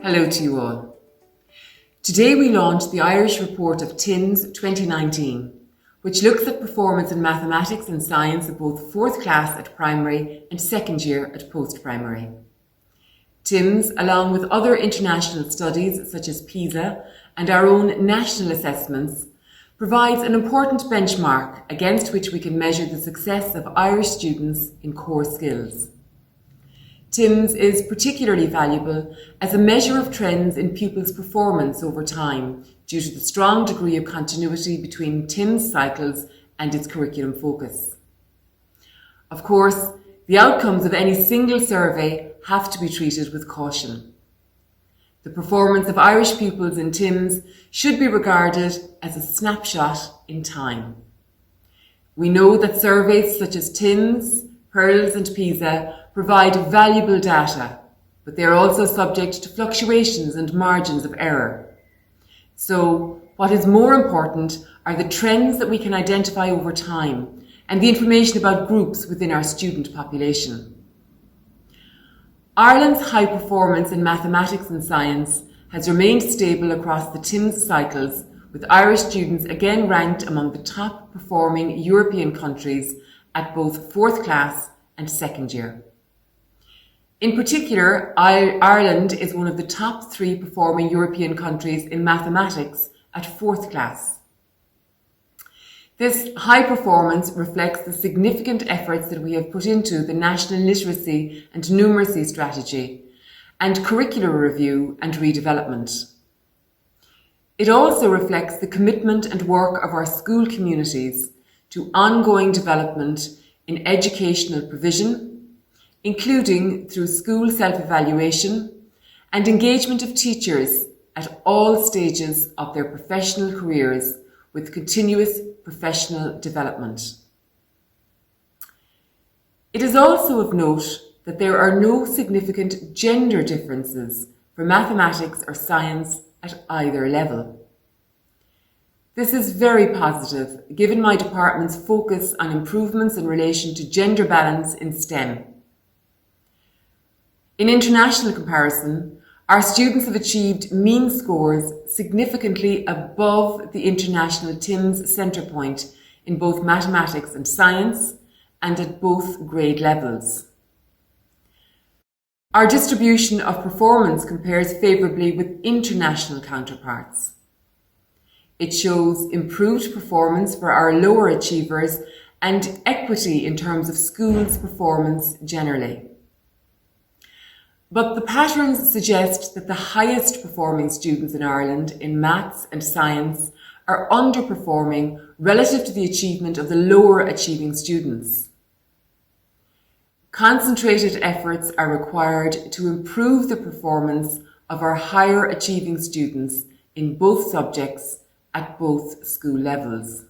Hello to you all. Today we launch the Irish report of TIMSS 2019, which looks at performance in mathematics and science of both 4th class at primary and 2nd year at post-primary. TIMSS, along with other international studies such as PISA and our own national assessments, provides an important benchmark against which we can measure the success of Irish students in core skills. TIMSS is particularly valuable as a measure of trends in pupils' performance over time due to the strong degree of continuity between TIMSS cycles and its curriculum focus. Of course, the outcomes of any single survey have to be treated with caution. The performance of Irish pupils in TIMSS should be regarded as a snapshot in time. We know that surveys such as TIMSS, PIRLS and PISA provide valuable data, but they are also subject to fluctuations and margins of error. So, what is more important are the trends that we can identify over time and the information about groups within our student population. Ireland's high performance in mathematics and science has remained stable across the TIMSS cycles, with Irish students again ranked among the top performing European countries at both 4th class and 2nd year. In particular, Ireland is one of the top 3 performing European countries in mathematics at 4th class. This high performance reflects the significant efforts that we have put into the National Literacy and Numeracy Strategy and curricular review and redevelopment. It also reflects the commitment and work of our school communities to ongoing development in educational provision, including through school self-evaluation and engagement of teachers at all stages of their professional careers with continuous professional development. It is also of note that there are no significant gender differences for mathematics or science at either level. This is very positive, given my department's focus on improvements in relation to gender balance in STEM. In international comparison, our students have achieved mean scores significantly above the international TIMSS centre point in both mathematics and science and at both grade levels. Our distribution of performance compares favourably with international counterparts. It shows improved performance for our lower achievers and equity in terms of schools' performance generally. But the patterns suggest that the highest performing students in Ireland in maths and science are underperforming relative to the achievement of the lower achieving students. Concentrated efforts are required to improve the performance of our higher achieving students in both subjects at both school levels.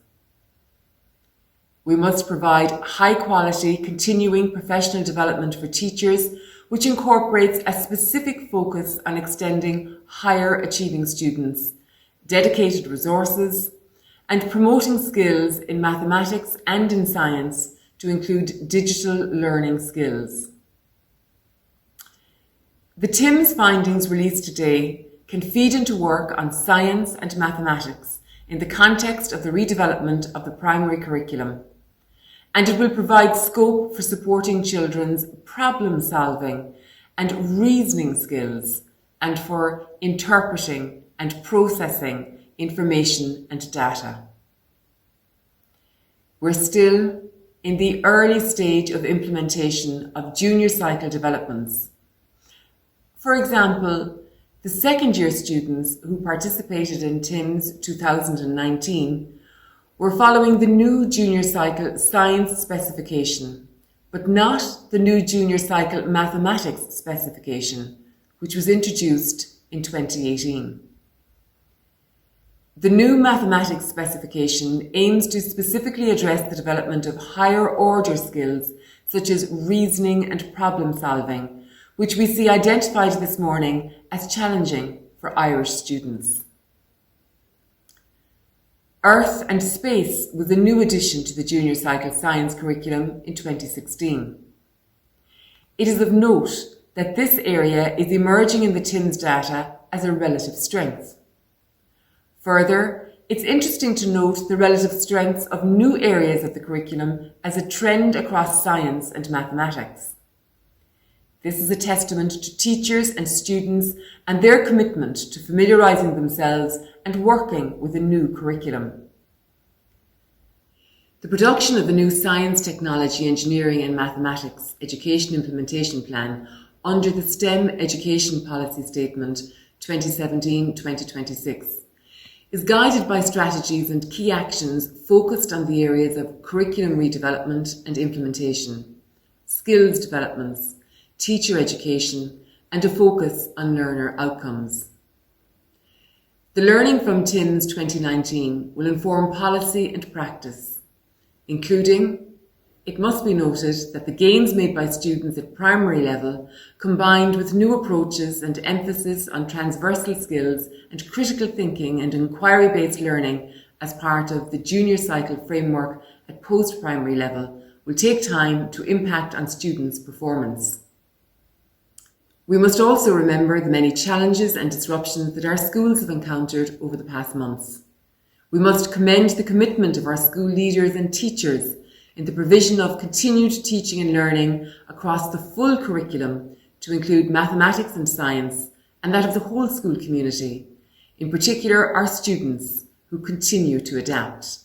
We must provide high quality continuing professional development for teachers, which incorporates a specific focus on extending higher achieving students, dedicated resources, and promoting skills in mathematics and in science to include digital learning skills. The TIMSS findings released today can feed into work on science and mathematics in the context of the redevelopment of the primary curriculum, and it will provide scope for supporting children's problem solving and reasoning skills and for interpreting and processing information and data. We're still in the early stage of implementation of junior cycle developments. For example, the 2nd year students who participated in TIMSS 2019 were following the new junior cycle science specification, but not the new junior cycle mathematics specification, which was introduced in 2018. The new mathematics specification aims to specifically address the development of higher order skills such as reasoning and problem solving, which we see identified this morning as challenging for Irish students. Earth and Space was a new addition to the junior cycle science curriculum in 2016. It is of note that this area is emerging in the TIMSS data as a relative strength. Further, it's interesting to note the relative strengths of new areas of the curriculum as a trend across science and mathematics. This is a testament to teachers and students and their commitment to familiarising themselves and working with a new curriculum. The production of the new Science, Technology, Engineering and Mathematics Education Implementation Plan under the STEM Education Policy Statement 2017-2026 is guided by strategies and key actions focused on the areas of curriculum redevelopment and implementation, skills developments, teacher education, and a focus on learner outcomes. The learning from TIMSS 2019 will inform policy and practice, including, it must be noted that the gains made by students at primary level, combined with new approaches and emphasis on transversal skills and critical thinking and inquiry-based learning as part of the junior cycle framework at post-primary level, will take time to impact on students' performance. We must also remember the many challenges and disruptions that our schools have encountered over the past months. We must commend the commitment of our school leaders and teachers in the provision of continued teaching and learning across the full curriculum to include mathematics and science, and that of the whole school community, in particular our students who continue to adapt.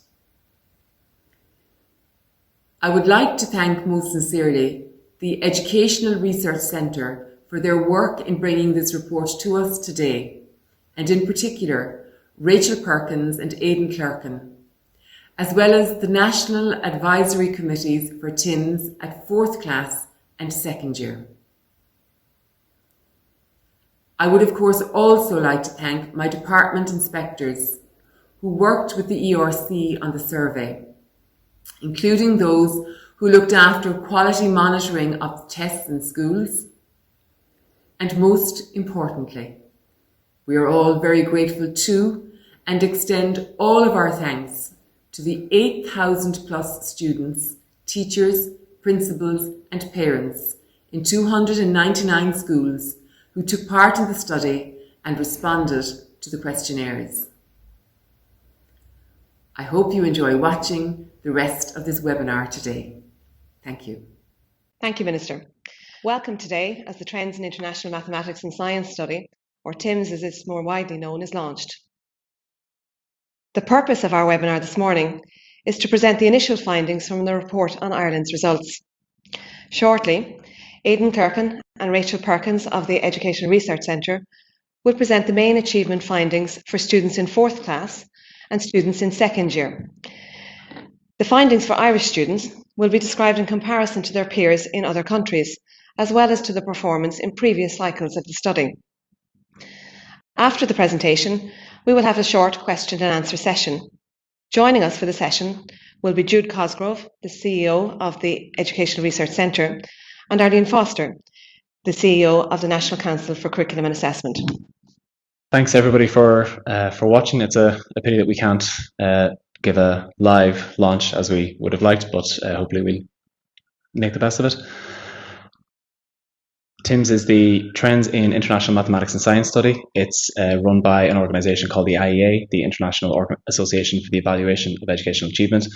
I would like to thank most sincerely the Educational Research Centre for their work in bringing this report to us today, and in particular Rachel Perkins and Aidan Clerkin, as well as the National Advisory Committees for TIMSS at 4th class and 2nd year. I would of course also like to thank my department inspectors who worked with the ERC on the survey, including those who looked after quality monitoring of tests in schools. And most importantly, we are all very grateful to and extend all of our thanks to the 8,000 plus students, teachers, principals and parents in 299 schools who took part in the study and responded to the questionnaires. I hope you enjoy watching the rest of this webinar today. Thank you. Thank you, Minister. Welcome today as the Trends in International Mathematics and Science Study, or TIMSS as it's more widely known, is launched. The purpose of our webinar this morning is to present the initial findings from the report on Ireland's results. Shortly, Aidan Clerkin and Rachel Perkins of the Educational Research Centre will present the main achievement findings for students in 4th class and students in 2nd year. The findings for Irish students will be described in comparison to their peers in other countries, as well as to the performance in previous cycles of the study. After the presentation, we will have a short question and answer session. Joining us for the session will be Jude Cosgrove, the CEO of the Educational Research Centre, and Arlene Foster, the CEO of the National Council for Curriculum and Assessment. Thanks everybody for watching. It's a pity that we can't give a live launch as we would have liked, but hopefully we'll make the best of it. TIMSS is the Trends in International Mathematics and Science Study. It's run by an organisation called the IEA, the International Association for the Evaluation of Educational Achievement,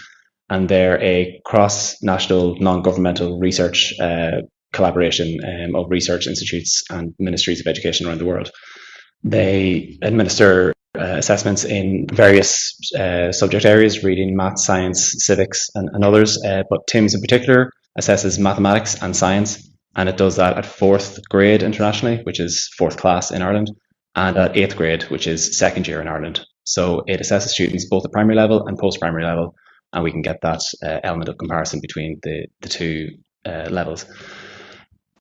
and they're a cross-national non-governmental research collaboration of research institutes and ministries of education around the world. They administer assessments in various subject areas, reading, math, science, civics and others, but TIMSS in particular assesses mathematics and science, and it does that at 4th grade internationally, which is 4th class in Ireland, and at 8th grade, which is 2nd year in Ireland. So it assesses students both at primary level and post-primary level, and we can get that element of comparison between the two levels.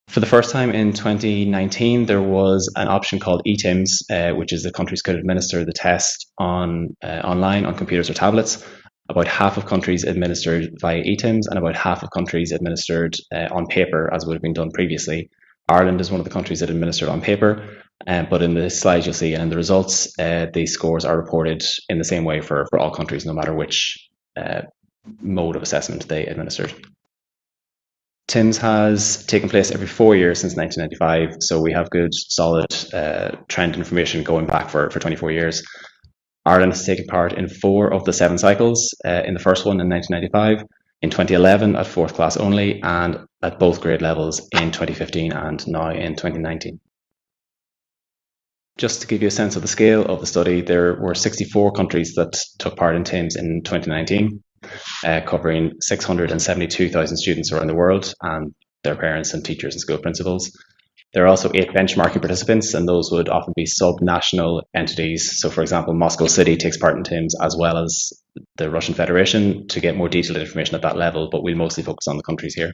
For the first time in 2019, there was an option called TIMSS, which is the countries could administer the test online on computers or tablets. About half of countries administered via TIMSS and about half of countries administered on paper, as would have been done previously. Ireland is one of the countries that administered on paper, but in the slides you'll see and in the results, the scores are reported in the same way for all countries, no matter which mode of assessment they administered. TIMSS has taken place every 4 years since 1995, so we have good, solid trend information going back for 24 years. Ireland has taken part in 4 of the 7 cycles, in the first one in 1995, in 2011 at 4th class only, and at both grade levels in 2015 and now in 2019. Just to give you a sense of the scale of the study, there were 64 countries that took part in TIMSS in 2019, covering 672,000 students around the world and their parents and teachers and school principals. There are also 8 benchmarking participants, and those would often be sub-national entities. So, for example, Moscow City takes part in TIMSS, as well as the Russian Federation, to get more detailed information at that level, but we'll mostly focus on the countries here.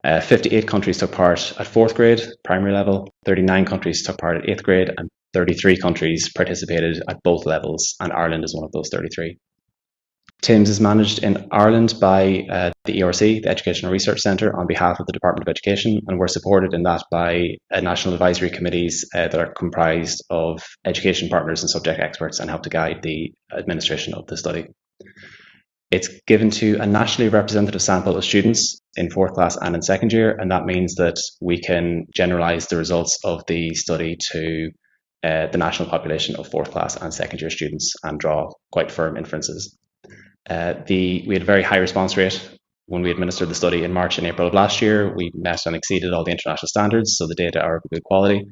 58 countries took part at 4th grade, primary level, 39 countries took part at 8th grade, and 33 countries participated at both levels, and Ireland is one of those 33. TIMSS is managed in Ireland by the ERC, the Educational Research Centre, on behalf of the Department of Education, and we're supported in that by national advisory committees that are comprised of education partners and subject experts and help to guide the administration of the study. It's given to a nationally representative sample of students in 4th class and in 2nd year, and that means that we can generalise the results of the study to the national population of 4th class and 2nd year students and draw quite firm inferences. We had a very high response rate when we administered the study in March and April of last year. We met and exceeded all the international standards, so the data are of good quality.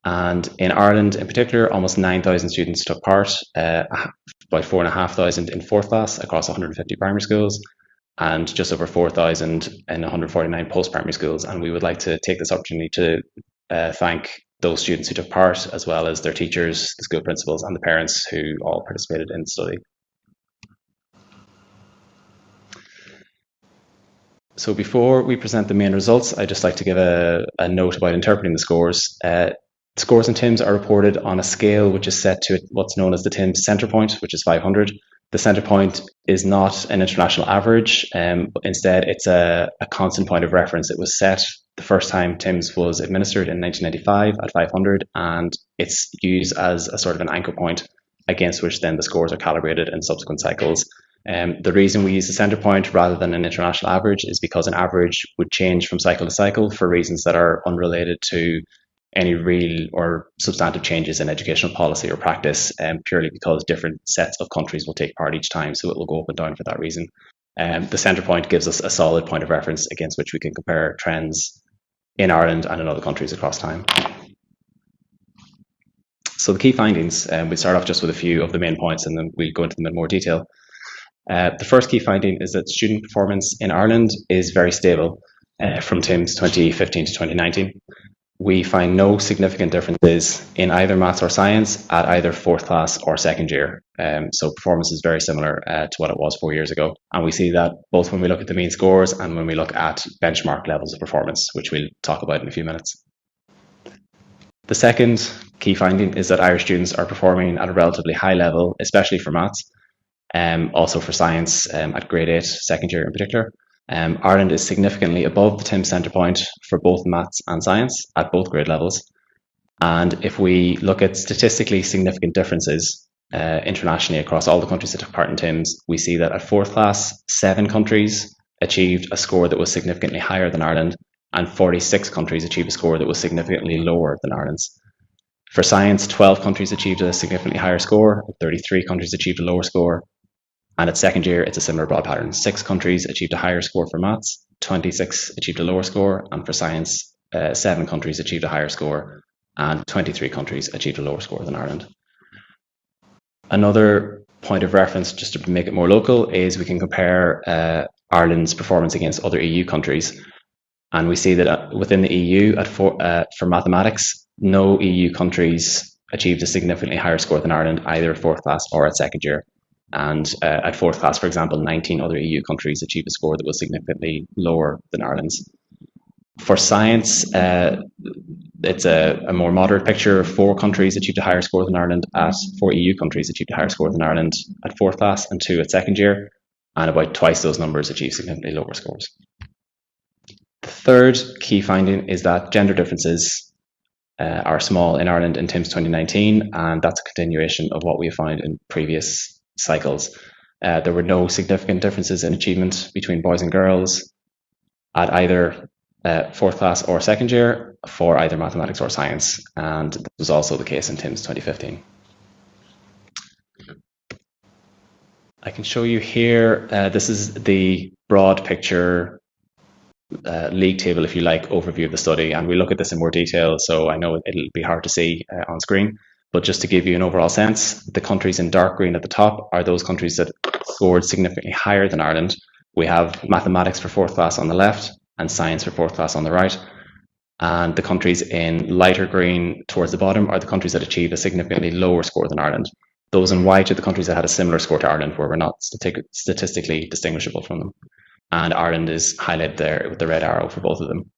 And in Ireland in particular, almost 9,000 students took part, about 4,500 in 4th class across 150 primary schools, and just over 4,000 in 149 post-primary schools. And we would like to take this opportunity to thank those students who took part, as well as their teachers, the school principals, and the parents who all participated in the study. So before we present the main results, I'd just like to give a note about interpreting the scores. Scores in TIMSS are reported on a scale which is set to what's known as the TIMSS centre point, which is 500. The centre point is not an international average. Instead, it's a constant point of reference. It was set the first time TIMSS was administered in 1995 at 500, and it's used as a sort of an anchor point against which then the scores are calibrated in subsequent cycles. The reason we use the centre point rather than an international average is because an average would change from cycle to cycle for reasons that are unrelated to any real or substantive changes in educational policy or practice, purely because different sets of countries will take part each time, so it will go up and down for that reason. The centre point gives us a solid point of reference against which we can compare trends in Ireland and in other countries across time. So the key findings, we'll start off just with a few of the main points and then we'll go into them in more detail. The first key finding is that student performance in Ireland is very stable from TIMSS 2015 to 2019. We find no significant differences in either maths or science at either 4th class or 2nd year. So performance is very similar to what it was 4 years ago. And we see that both when we look at the mean scores and when we look at benchmark levels of performance, which we'll talk about in a few minutes. The second key finding is that Irish students are performing at a relatively high level, especially for maths, also for science at grade 8, 2nd year in particular. Ireland is significantly above the TIMSS centre point for both maths and science at both grade levels. And if we look at statistically significant differences internationally across all the countries that took part in TIMSS, we see that at 4th class, 7 countries achieved a score that was significantly higher than Ireland, and 46 countries achieved a score that was significantly lower than Ireland's. For science, 12 countries achieved a significantly higher score, 33 countries achieved a lower score. And at 2nd year, it's a similar broad pattern. 6 countries achieved a higher score for maths, 26 achieved a lower score, and for science, 7 countries achieved a higher score, and 23 countries achieved a lower score than Ireland. Another point of reference, just to make it more local, is we can compare Ireland's performance against other EU countries. And we see that within the EU, for mathematics, no EU countries achieved a significantly higher score than Ireland, either at 4th class or at 2nd year. And at 4th class, for example, 19 other EU countries achieved a score that was significantly lower than Ireland's. For science, it's a more moderate picture. 4 countries achieved a higher score than Ireland 4 EU countries achieved a higher score than Ireland at 4th class and 2 at 2nd year, and about twice those numbers achieved significantly lower scores. The third key finding is that gender differences are small in Ireland in TIMSS 2019, and that's a continuation of what we found in previous cycles. There were no significant differences in achievement between boys and girls. at either fourth class or second year for either mathematics or science, and this was also the case in TIMSS 2015. I can show you here, this is the broad picture league table, if you like, overview of the study, and we look at this in more detail, so I know it'll be hard to see on screen, but just to give you an overall sense, the countries in dark green at the top are those countries that scored significantly higher than Ireland. We have mathematics for fourth class on the left and science for fourth class on the right, and the countries in lighter green towards the bottom are the countries that achieved a significantly lower score than Ireland. Those in white are the countries that had a similar score to Ireland, where we're not statistically distinguishable from them. And Ireland is highlighted there with the red arrow for both of them.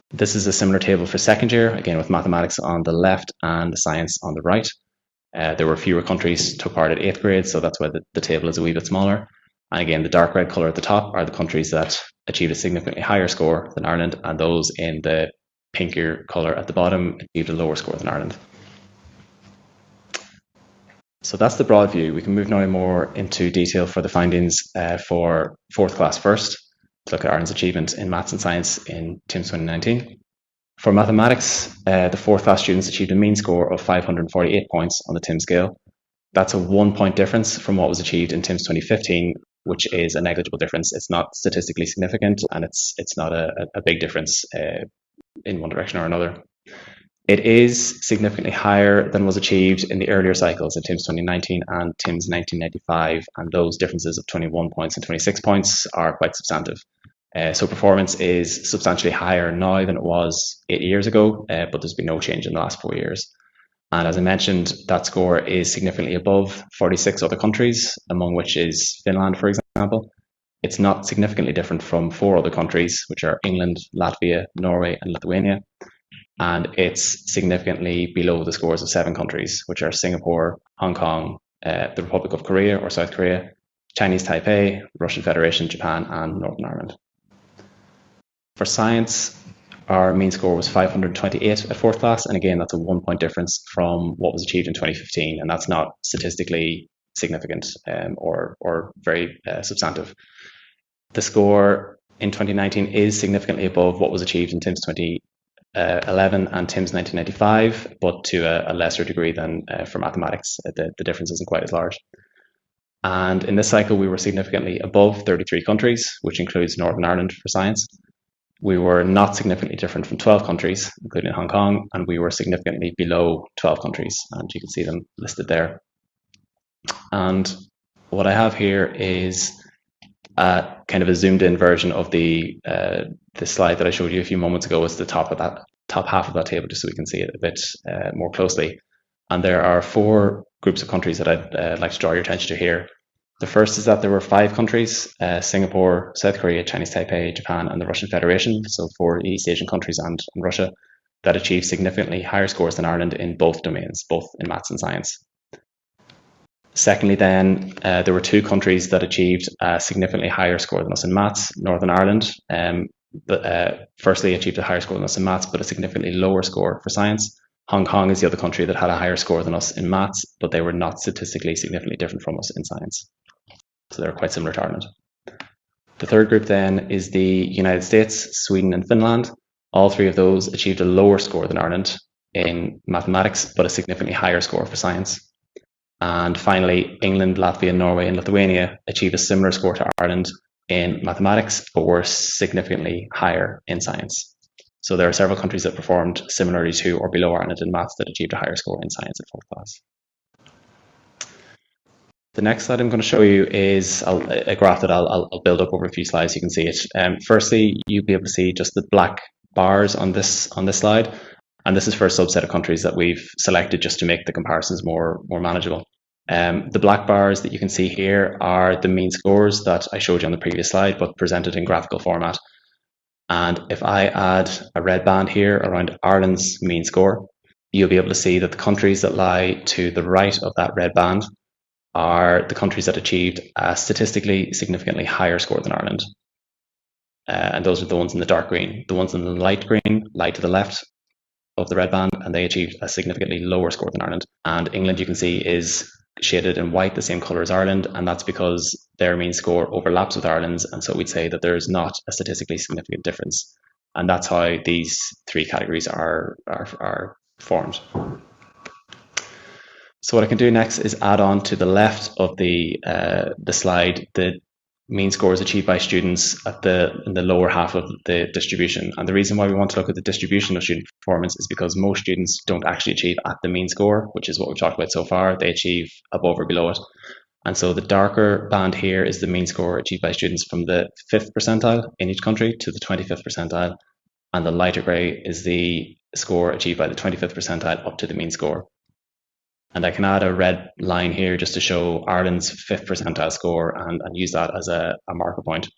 This is a similar table for second year, again with mathematics on the left and the science on the right. There were fewer countries took part at 8th grade, so that's why the table is a wee bit smaller. And again, the dark red colour at the top are the countries that achieved a significantly higher score than Ireland, and those in the pinkier colour at the bottom achieved a lower score than Ireland. So that's the broad view. We can move now more into detail for the findings for fourth class first, to look at Ireland's achievement in maths and science in TIMSS 2019. For mathematics, the fourth class students achieved a mean score of 548 points on the TIMSS scale. That's a 1 point difference from what was achieved in TIMSS 2015, which is a negligible difference. It's not statistically significant, and it's not a big difference in one direction or another. It is significantly higher than was achieved in the earlier cycles in TIMSS 2019 and TIMSS 1995, and those differences of 21 points and 26 points are quite substantive. So performance is substantially higher now than it was 8 years ago, but there's been no change in the last 4 years. And as I mentioned, that score is significantly above 46 other countries, among which is Finland, for example. It's not significantly different from 4 other countries, which are England, Latvia, Norway, and Lithuania. And it's significantly below the scores of 7 countries, which are Singapore, Hong Kong, the Republic of Korea or South Korea, Chinese Taipei, Russian Federation, Japan, and Northern Ireland. For science, our mean score was 528 at fourth class, and again, that's a 1 point difference from what was achieved in 2015, and that's not statistically significant or very substantive. The score in 2019 is significantly above what was achieved in TIMSS 2011 and TIMSS 1995, but to a lesser degree than for mathematics. The difference isn't quite as large. And in this cycle, we were significantly above 33 countries, which includes Northern Ireland for science. We were not significantly different from 12 countries, including Hong Kong, and we were significantly below 12 countries, and you can see them listed there. And what I have here is kind of a zoomed in version of the slide that I showed you a few moments ago. It's the top half of that table, just so we can see it a bit more closely. And there are 4 groups of countries that I'd like to draw your attention to here. The first is that there were 5 countries, Singapore, South Korea, Chinese Taipei, Japan, and the Russian Federation, so 4 East Asian countries and Russia, that achieved significantly higher scores than Ireland in both domains, both in maths and science. Secondly, then, there were 2 countries that achieved a significantly higher score than us in maths. Northern Ireland, firstly, achieved a higher score than us in maths, but a significantly lower score for science. Hong Kong is the other country that had a higher score than us in maths, but they were not statistically significantly different from us in science. So they're quite similar to Ireland. The third group then is the United States, Sweden, and Finland. All 3 of those achieved a lower score than Ireland in mathematics, but a significantly higher score for science. And finally, England, Latvia, Norway, and Lithuania achieved a similar score to Ireland in mathematics, but were significantly higher in science. So there are several countries that performed similarly to or below Ireland in maths that achieved a higher score in science at fourth class. The next slide I'm going to show you is a graph that I'll build up over a few slides so you can see it. Firstly, you'll be able to see just the black bars on this slide, and this is for a subset of countries that we've selected just to make the comparisons more manageable. The black bars that you can see here are the mean scores that I showed you on the previous slide, but presented in graphical format. And if I add a red band here around Ireland's mean score, you'll be able to see that the countries that lie to the right of that red band are the countries that achieved a statistically significantly higher score than Ireland. And those are the ones in the dark green. The ones in the light green lie to the left of the red band, and they achieved a significantly lower score than Ireland. And England, you can see, is shaded in white, the same colour as Ireland, and that's because their mean score overlaps with Ireland's, and so we'd say that there's not a statistically significant difference. And that's how these three categories are formed. So what I can do next is add on to the left of the slide the mean scores achieved by students in the lower half of the distribution. And the reason why we want to look at the distribution of student performance is because most students don't actually achieve at the mean score, which is what we've talked about so far. They achieve above or below it. And so the darker band here is the mean score achieved by students from the 5th percentile in each country to the 25th percentile. And the lighter grey is the score achieved by the 25th percentile up to the mean score. And I can add a red line here just to show Ireland's 5th percentile score and use that as a marker point.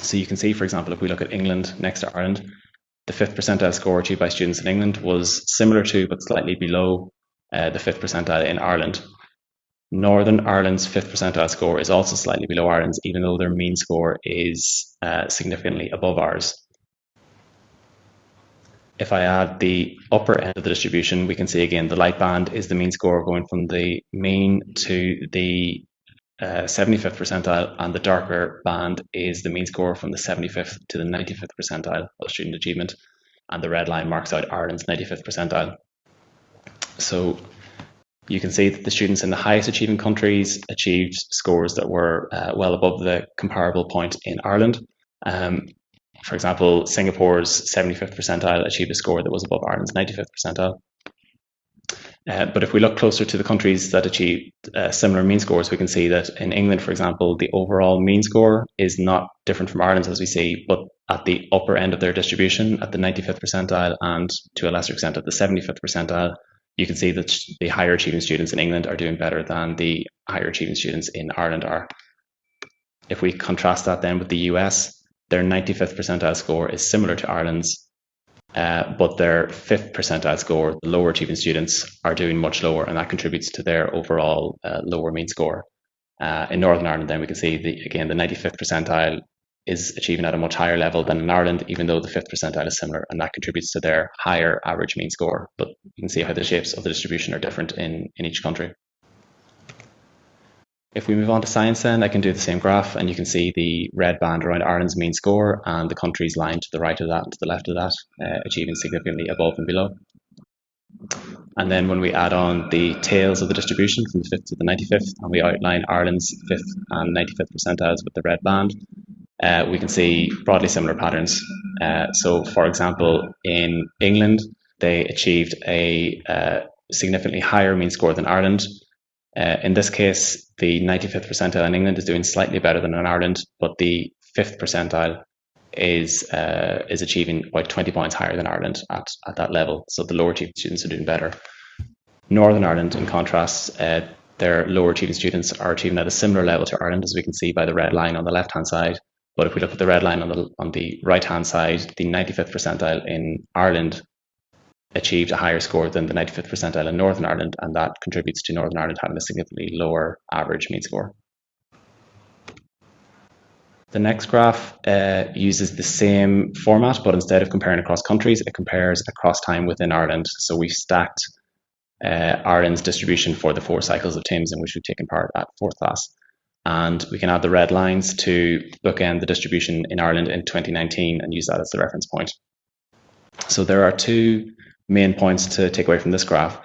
So you can see, for example, if we look at England next to Ireland, the 5th percentile score achieved by students in England was similar to, but slightly below, the 5th percentile in Ireland. Northern Ireland's 5th percentile score is also slightly below Ireland's, even though their mean score is significantly above ours. If I add the upper end of the distribution, we can see again the light band is the mean score going from the mean to the 75th percentile, and the darker band is the mean score from the 75th to the 95th percentile of student achievement, and the red line marks out Ireland's 95th percentile. So you can see that the students in the highest achieving countries achieved scores that were well above the comparable point in Ireland. For example, Singapore's 75th percentile achieved a score that was above Ireland's 95th percentile. But if we look closer to the countries that achieved similar mean scores, we can see that in England, for example, the overall mean score is not different from Ireland's, as we see, but at the upper end of their distribution, at the 95th percentile and to a lesser extent at the 75th percentile, you can see that the higher achieving students in England are doing better than the higher achieving students in Ireland are. If we contrast that then with the US, their 95th percentile score is similar to Ireland's, but their 5th percentile score, the lower achieving students, are doing much lower, and that contributes to their overall lower mean score. In Northern Ireland, then we can see the 95th percentile is achieving at a much higher level than in Ireland, even though the 5th percentile is similar, and that contributes to their higher average mean score. But you can see how the shapes of the distribution are different in each country. If we move on to science then, I can do the same graph, and you can see the red band around Ireland's mean score and the countries lying to the right of that and to the left of that, achieving significantly above and below. And then when we add on the tails of the distribution from the 5th to the 95th, and we outline Ireland's 5th and 95th percentiles with the red band, we can see broadly similar patterns. So for example, in England, they achieved a significantly higher mean score than Ireland. In this case, the 95th percentile in England is doing slightly better than in Ireland, but the 5th percentile is achieving about 20 points higher than Ireland at that level. So the lower achieving students are doing better. Northern Ireland, in contrast, their lower achieving students are achieving at a similar level to Ireland, as we can see by the red line on the left-hand side. But if we look at the red line on the right-hand side, the 95th percentile in Ireland achieved a higher score than the 95th percentile in Northern Ireland, and that contributes to Northern Ireland having a significantly lower average mean score. The next graph uses the same format, but instead of comparing across countries, it compares across time within Ireland. So we've stacked Ireland's distribution for the 4 cycles of TIMSS in which we've taken part at 4th class. And we can add the red lines to bookend the distribution in Ireland in 2019 and use that as the reference point. So there are 2 main points to take away from this graph.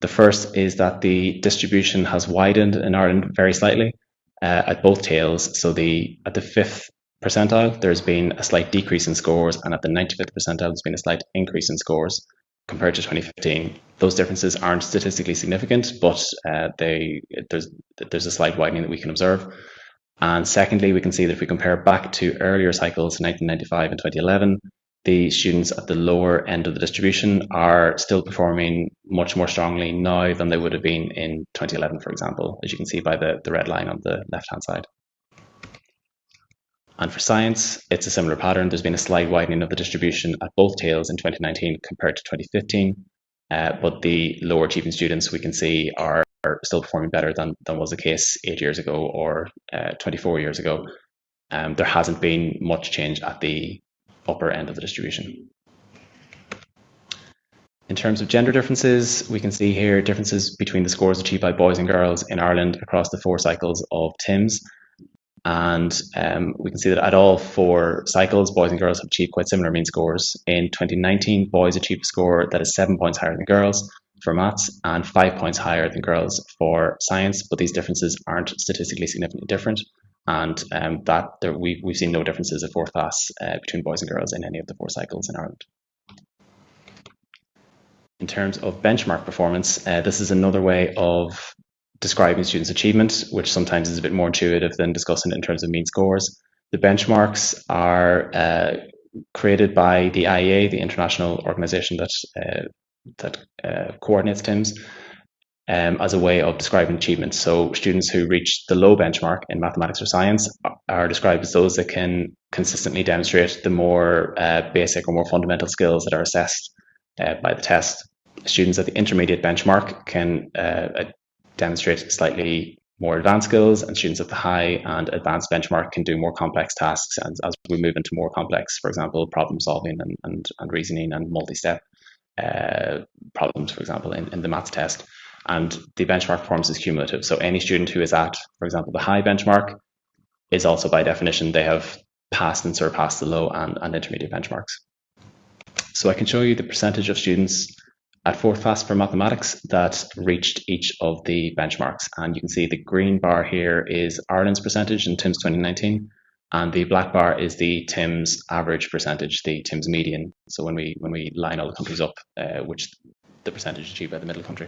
The first is that the distribution has widened in Ireland very slightly at both tails. So at the 5th percentile, there's been a slight decrease in scores, and at the 95th percentile, there's been a slight increase in scores compared to 2015. Those differences aren't statistically significant, but there's a slight widening that we can observe. And secondly, we can see that if we compare back to earlier cycles, 1995 and 2011, the students at the lower end of the distribution are still performing much more strongly now than they would have been in 2011, for example, as you can see by the red line on the left-hand side. And for science, it's a similar pattern. There's been a slight widening of the distribution at both tails in 2019 compared to 2015, but the lower achieving students we can see are still performing better than was the case 8 years ago or 24 years ago. There hasn't been much change at the upper end of the distribution. In terms of gender differences, we can see here differences between the scores achieved by boys and girls in Ireland across the 4 cycles of TIMSS. And we can see that at all 4 cycles, boys and girls have achieved quite similar mean scores. In 2019, boys achieved a score that is 7 points higher than girls for maths and 5 points higher than girls for science, but these differences aren't statistically significantly different. And we've seen no differences at 4th class between boys and girls in any of the 4 cycles in Ireland. In terms of benchmark performance, this is another way of describing students' achievement, which sometimes is a bit more intuitive than discussing it in terms of mean scores. The benchmarks are created by the IEA, the international organisation that coordinates TIMSS, as a way of describing achievement. So students who reach the low benchmark in mathematics or science are described as those that can consistently demonstrate the more basic or more fundamental skills that are assessed by the test. Students at the intermediate benchmark can demonstrate slightly more advanced skills, and students at the high and advanced benchmark can do more complex tasks. And as we move into more complex, for example, problem solving and reasoning and multi-step problems, for example, in the maths test. And the benchmark performance is cumulative. So any student who is at, for example, the high benchmark is also by definition, they have passed and surpassed the low and intermediate benchmarks. So I can show you the percentage of students at 4th class for mathematics that reached each of the benchmarks. And you can see the green bar here is Ireland's percentage in TIMSS 2019, and the black bar is the TIMSS average percentage, the TIMSS median. So when we line all the countries up, which the percentage achieved by the middle country.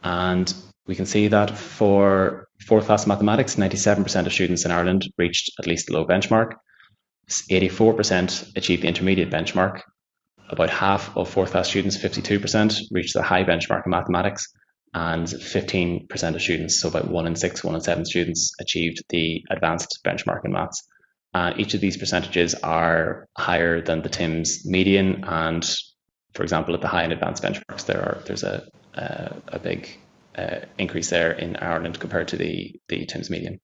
And we can see that for 4th class mathematics, 97% of students in Ireland reached at least the low benchmark. 84% achieved the intermediate benchmark. About half of 4th class students, 52%, reached the high benchmark in mathematics, and 15% of students, so about 1 in 6, 1 in 7 students, achieved the advanced benchmark in maths. Each of these percentages are higher than the TIMSS median, and for example, at the high and advanced benchmarks, there's a big increase there in Ireland compared to the TIMSS median.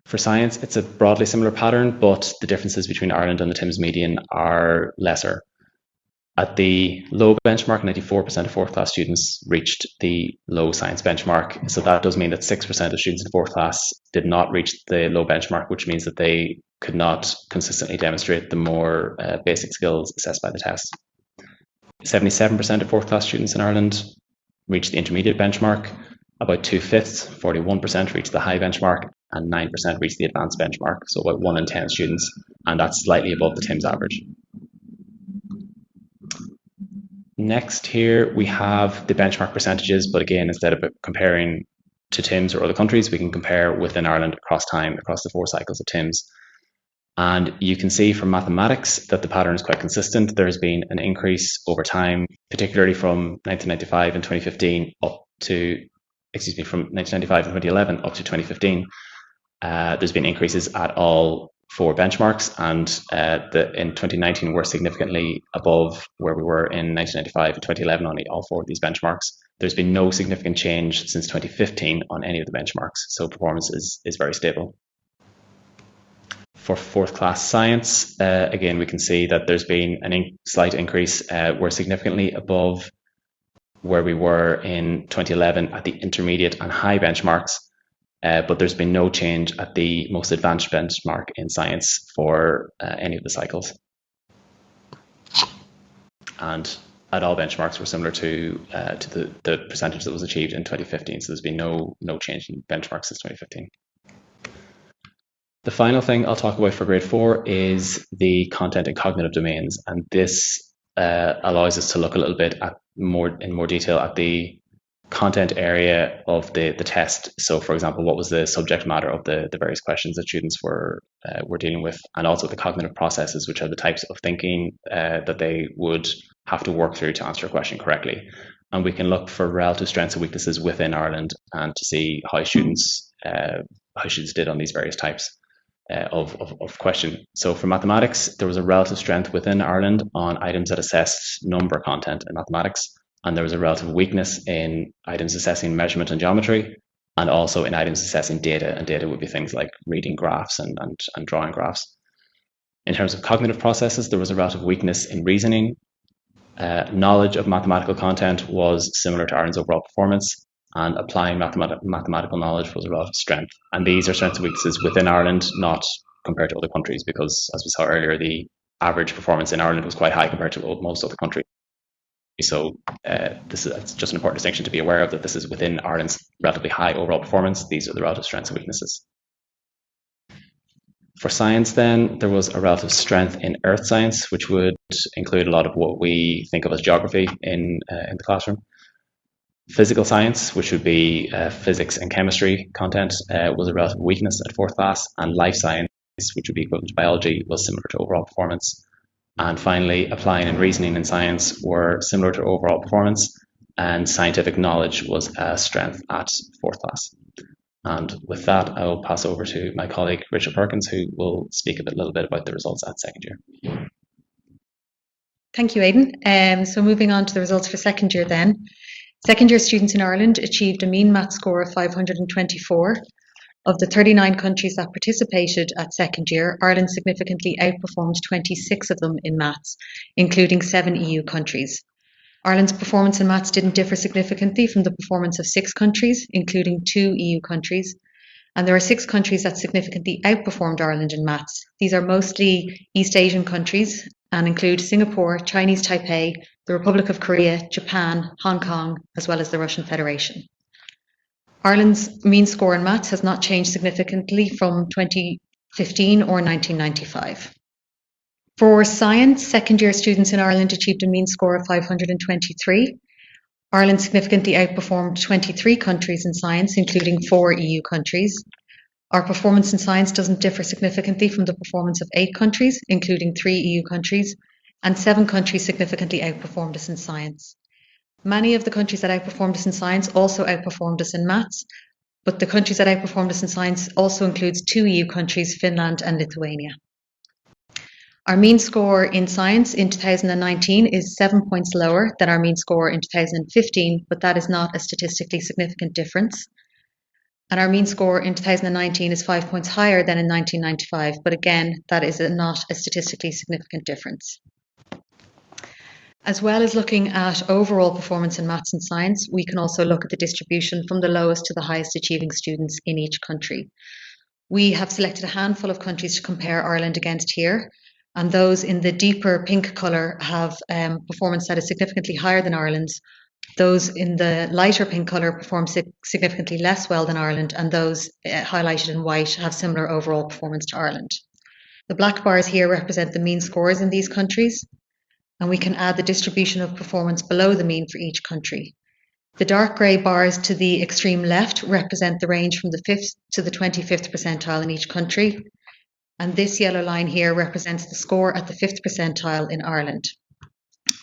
For science, it's a broadly similar pattern, but the differences between Ireland and the TIMSS median are lesser. At the low benchmark, 94% of 4th class students reached the low science benchmark. So that does mean that 6% of students in 4th class did not reach the low benchmark, which means that they could not consistently demonstrate the more basic skills assessed by the test. 77% of 4th class students in Ireland reached the intermediate benchmark. About 2/5, 41%, reached the high benchmark, and 9% reached the advanced benchmark, so about 1 in 10 students, and that's slightly above the TIMSS average. Next here we have the benchmark percentages, but again, instead of comparing to TIMSS or other countries, we can compare within Ireland across time, across the 4 cycles of TIMSS. And you can see from mathematics that the pattern is quite consistent. There's been an increase over time, particularly from 1995 and 2015 from 1995 and 2011 up to 2015. There's been increases at all 4 benchmarks, and in 2019 we're significantly above where we were in 1995 and 2011 on all 4 of these benchmarks. There's been no significant change since 2015 on any of the benchmarks, so performance is very stable. For 4th class science, again, we can see that there's been a slight increase. We're significantly above where we were in 2011 at the intermediate and high benchmarks, but there's been no change at the most advanced benchmark in science for any of the cycles. And at all benchmarks were similar to the percentage that was achieved in 2015, so there's been no change in benchmarks since 2015. The final thing I'll talk about for grade 4 is the content and cognitive domains, and this allows us to look a little bit in more detail at the content area of the test. So, for example, what was the subject matter of the various questions that students were dealing with, and also the cognitive processes, which are the types of thinking that they would have to work through to answer a question correctly. And we can look for relative strengths and weaknesses within Ireland and to see how students did on these various types of question. So for mathematics, there was a relative strength within Ireland on items that assessed number content in mathematics, and there was a relative weakness in items assessing measurement and geometry, and also in items assessing data, and data would be things like reading graphs and drawing graphs. In terms of cognitive processes, there was a relative weakness in reasoning, Knowledge of mathematical content was similar to Ireland's overall performance, and applying mathematical knowledge was a relative strength. And these are strengths and weaknesses within Ireland, not compared to other countries, because as we saw earlier, the average performance in Ireland was quite high compared to most other countries. So it's just an important distinction to be aware of, that this is within Ireland's relatively high overall performance. These are the relative strengths and weaknesses. For science, then, there was a relative strength in earth science, which would include a lot of what we think of as geography in the classroom. Physical science, which would be physics and chemistry content, was a relative weakness at fourth class, and life science, which would be equivalent to biology, was similar to overall performance. And finally, applying and reasoning in science were similar to overall performance, and scientific knowledge was a strength at fourth class. And with that, I will pass over to my colleague Richard Perkins, who will speak a little bit about the results at second year. Thank you, Aidan. So moving on to the results for second year then. Second year students in Ireland achieved a mean maths score of 524. Of the 39 countries that participated at second year, Ireland significantly outperformed 26 of them in maths, including 7 EU countries. Ireland's performance in maths didn't differ significantly from the performance of 6 countries, including 2 EU countries. And there are 6 countries that significantly outperformed Ireland in maths. These are mostly East Asian countries and include Singapore, Chinese Taipei, the Republic of Korea, Japan, Hong Kong, as well as the Russian Federation. Ireland's mean score in maths has not changed significantly from 2015 or 1995. For science, second year students in Ireland achieved a mean score of 523. Ireland significantly outperformed 23 countries in science, including 4 EU countries. Our performance in science doesn't differ significantly from the performance of 8 countries, including 3 EU countries, and 7 countries significantly outperformed us in science. Many of the countries that outperformed us in science also outperformed us in maths, but the countries that outperformed us in science also includes 2 EU countries, Finland and Lithuania. Our mean score in science in 2019 is 7 points lower than our mean score in 2015, but that is not a statistically significant difference. And our mean score in 2019 is 5 points higher than in 1995, but again, that is not a statistically significant difference. As well as looking at overall performance in maths and science, we can also look at the distribution from the lowest to the highest achieving students in each country. We have selected a handful of countries to compare Ireland against here, and those in the deeper pink colour have performance that is significantly higher than Ireland's. Those in the lighter pink colour perform significantly less well than Ireland, and those highlighted in white have similar overall performance to Ireland. The black bars here represent the mean scores in these countries, and we can add the distribution of performance below the mean for each country. The dark grey bars to the extreme left represent the range from the 5th to the 25th percentile in each country, and this yellow line here represents the score at the 5th percentile in Ireland.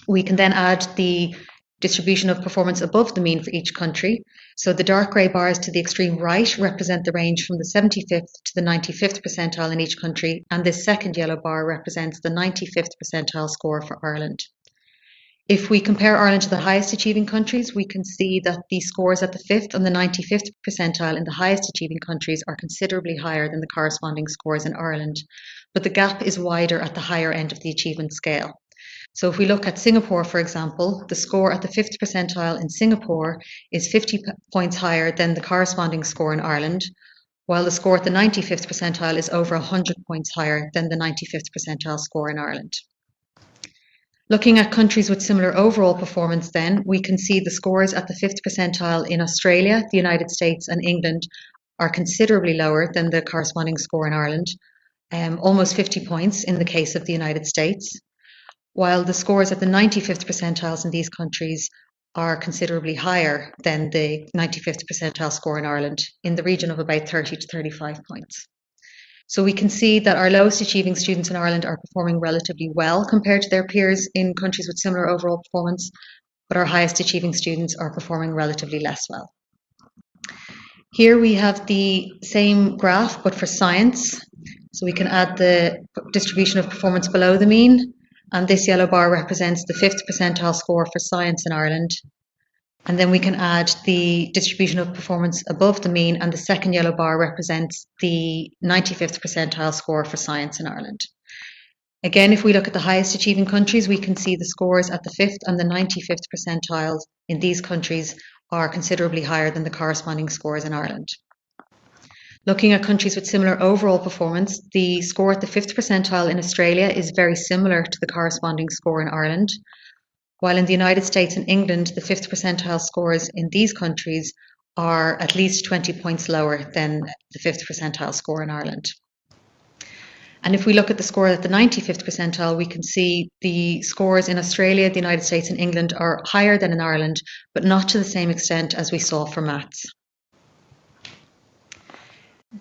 We can then add the distribution of performance above the mean for each country. So the dark grey bars to the extreme right represent the range from the 75th to the 95th percentile in each country, and this second yellow bar represents the 95th percentile score for Ireland. If we compare Ireland to the highest achieving countries, we can see that the scores at the 5th and the 95th percentile in the highest achieving countries are considerably higher than the corresponding scores in Ireland, but the gap is wider at the higher end of the achievement scale. So if we look at Singapore, for example, the score at the 5th percentile in Singapore is 50 points higher than the corresponding score in Ireland, while the score at the 95th percentile is over 100 points higher than the 95th percentile score in Ireland. Looking at countries with similar overall performance then, we can see the scores at the 5th percentile in Australia, the United States and England are considerably lower than the corresponding score in Ireland, almost 50 points in the case of the United States, while the scores at the 95th percentiles in these countries are considerably higher than the 95th percentile score in Ireland, in the region of about 30 to 35 points. So we can see that our lowest achieving students in Ireland are performing relatively well compared to their peers in countries with similar overall performance, but our highest achieving students are performing relatively less well. Here we have the same graph, but for science. So we can add the distribution of performance below the mean, and this yellow bar represents the 5th percentile score for science in Ireland. And then we can add the distribution of performance above the mean, and the second yellow bar represents the 95th percentile score for science in Ireland. Again, if we look at the highest achieving countries, we can see the scores at the 5th and the 95th percentiles in these countries are considerably higher than the corresponding scores in Ireland. Looking at countries with similar overall performance, the score at the 5th percentile in Australia is very similar to the corresponding score in Ireland, while in the United States and England, the 5th percentile scores in these countries are at least 20 points lower than the 5th percentile score in Ireland. And if we look at the score at the 95th percentile, we can see the scores in Australia, the United States and England are higher than in Ireland, but not to the same extent as we saw for maths.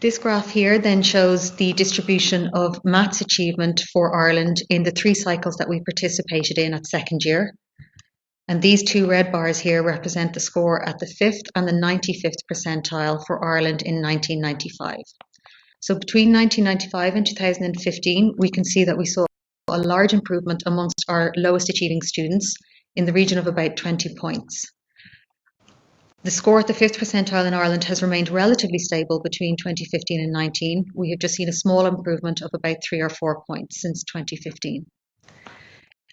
This graph here then shows the distribution of maths achievement for Ireland in the 3 cycles that we participated in at second year. And these 2 red bars here represent the score at the 5th and the 95th percentile for Ireland in 1995. So between 1995 and 2015, we can see that we saw a large improvement amongst our lowest achieving students in the region of about 20 points. The score at the 5th percentile in Ireland has remained relatively stable between 2015 and 19. We have just seen a small improvement of about 3 or 4 points since 2015.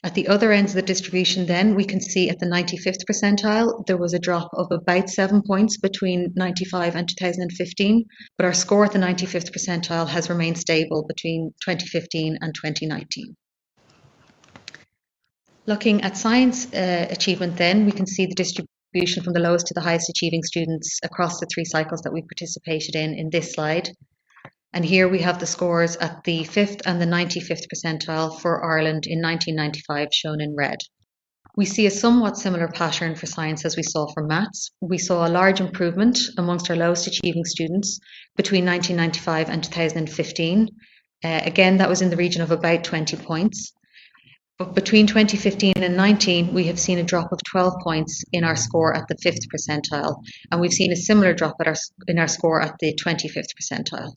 At the other ends of the distribution then, we can see at the 95th percentile, there was a drop of about 7 points between 95 and 2015, but our score at the 95th percentile has remained stable between 2015 and 2019. Looking at science achievement then, we can see the distribution from the lowest to the highest achieving students across the 3 cycles that we participated in this slide. And here we have the scores at the 5th and the 95th percentile for Ireland in 1995 shown in red. We see a somewhat similar pattern for science as we saw for maths. We saw a large improvement amongst our lowest achieving students between 1995 and 2015. Again, that was in the region of about 20 points. But between 2015 and 19, we have seen a drop of 12 points in our score at the 5th percentile, and we've seen a similar drop in our score at the 25th percentile.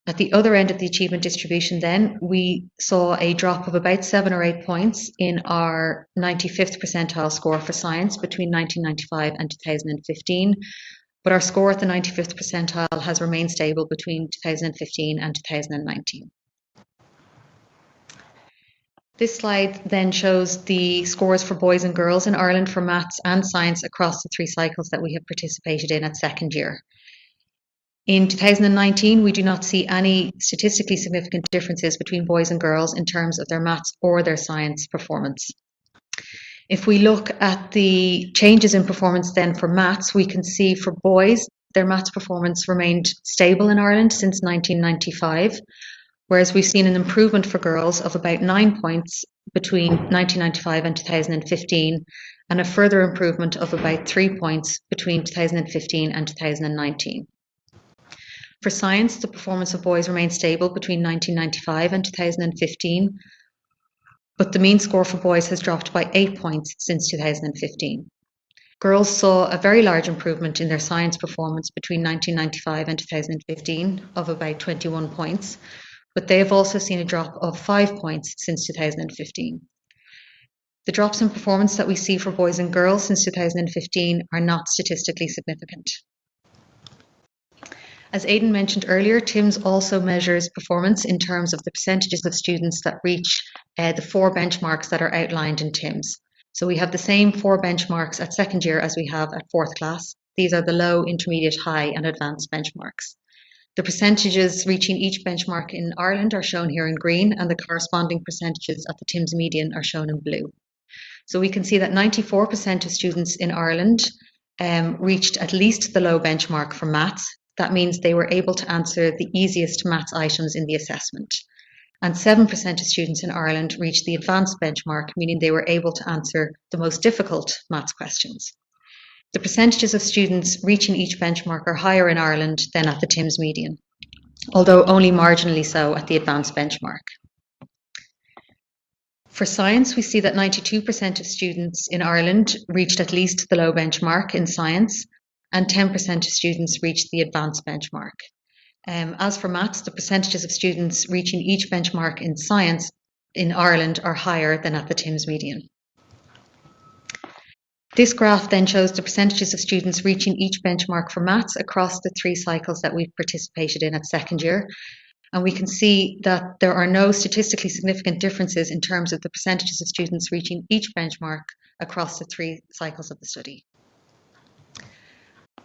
At the other end of the achievement distribution then, we saw a drop of about 7 or 8 points in our 95th percentile score for science between 1995 and 2015, but our score at the 95th percentile has remained stable between 2015 and 2019. This slide then shows the scores for boys and girls in Ireland for maths and science across the 3 cycles that we have participated in at second year. In 2019, we do not see any statistically significant differences between boys and girls in terms of their maths or their science performance. If we look at the changes in performance then for maths, we can see for boys, their maths performance remained stable in Ireland since 1995, whereas we've seen an improvement for girls of about 9 points between 1995 and 2015, and a further improvement of about 3 points between 2015 and 2019. For science, the performance of boys remained stable between 1995 and 2015, but the mean score for boys has dropped by 8 points since 2015. Girls saw a very large improvement in their science performance between 1995 and 2015 of about 21 points, but they have also seen a drop of 5 points since 2015. The drops in performance that we see for boys and girls since 2015 are not statistically significant. As Aidan mentioned earlier, TIMSS also measures performance in terms of the percentages of students that reach the 4 benchmarks that are outlined in TIMSS. So we have the same 4 benchmarks at second year as we have at 4th class. These are the low, intermediate, high and advanced benchmarks. The percentages reaching each benchmark in Ireland are shown here in green, and the corresponding percentages at the TIMSS median are shown in blue. So we can see that 94% of students in Ireland reached at least the low benchmark for maths. That means they were able to answer the easiest maths items in the assessment. And 7% of students in Ireland reached the advanced benchmark, meaning they were able to answer the most difficult maths questions. The percentages of students reaching each benchmark are higher in Ireland than at the TIMSS median, although only marginally so at the advanced benchmark. For science, we see that 92% of students in Ireland reached at least the low benchmark in science, and 10% of students reached the advanced benchmark. As for maths, the percentages of students reaching each benchmark in science in Ireland are higher than at the TIMSS median. This graph then shows the percentages of students reaching each benchmark for maths across the 3 cycles that we've participated in at second year. And we can see that there are no statistically significant differences in terms of the percentages of students reaching each benchmark across the 3 cycles of the study.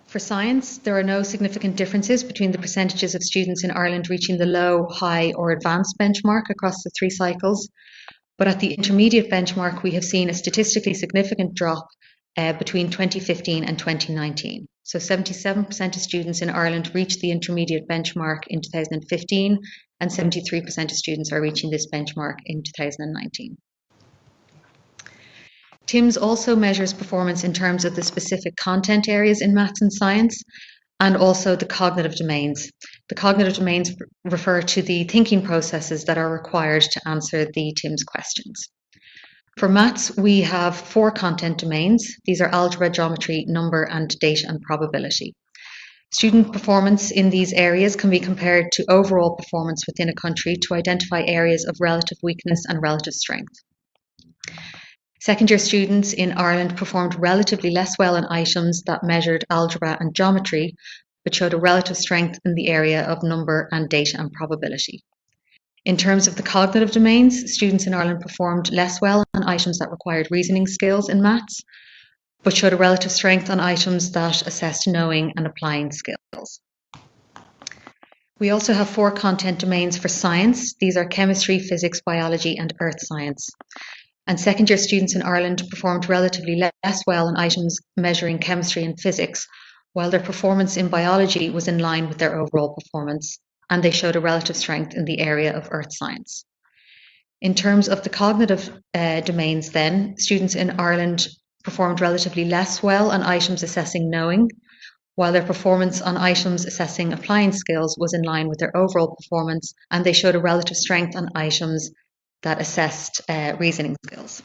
For science, there are no significant differences between the percentages of students in Ireland reaching the low, high, or advanced benchmark across the 3 cycles. But at the intermediate benchmark, we have seen a statistically significant drop between 2015 and 2019. So 77% of students in Ireland reached the intermediate benchmark in 2015, and 73% of students are reaching this benchmark in 2019. TIMSS also measures performance in terms of the specific content areas in maths and science, and also the cognitive domains. The cognitive domains refer to the thinking processes that are required to answer the TIMSS questions. For maths, we have 4 content domains. These are algebra, geometry, number, and data and probability. Student performance in these areas can be compared to overall performance within a country to identify areas of relative weakness and relative strength. Second-year students in Ireland performed relatively less well in items that measured algebra and geometry, but showed a relative strength in the area of number and data and probability. In terms of the cognitive domains, students in Ireland performed less well on items that required reasoning skills in maths, but showed a relative strength on items that assessed knowing and applying skills. We also have 4 content domains for science. These are chemistry, physics, biology, and earth science. And second-year students in Ireland performed relatively less well in items measuring chemistry and physics, while their performance in biology was in line with their overall performance, and they showed a relative strength in the area of earth science. In terms of the cognitive domains then, students in Ireland performed relatively less well on items assessing knowing, while their performance on items assessing applying skills was in line with their overall performance, and they showed a relative strength on items that assessed reasoning skills.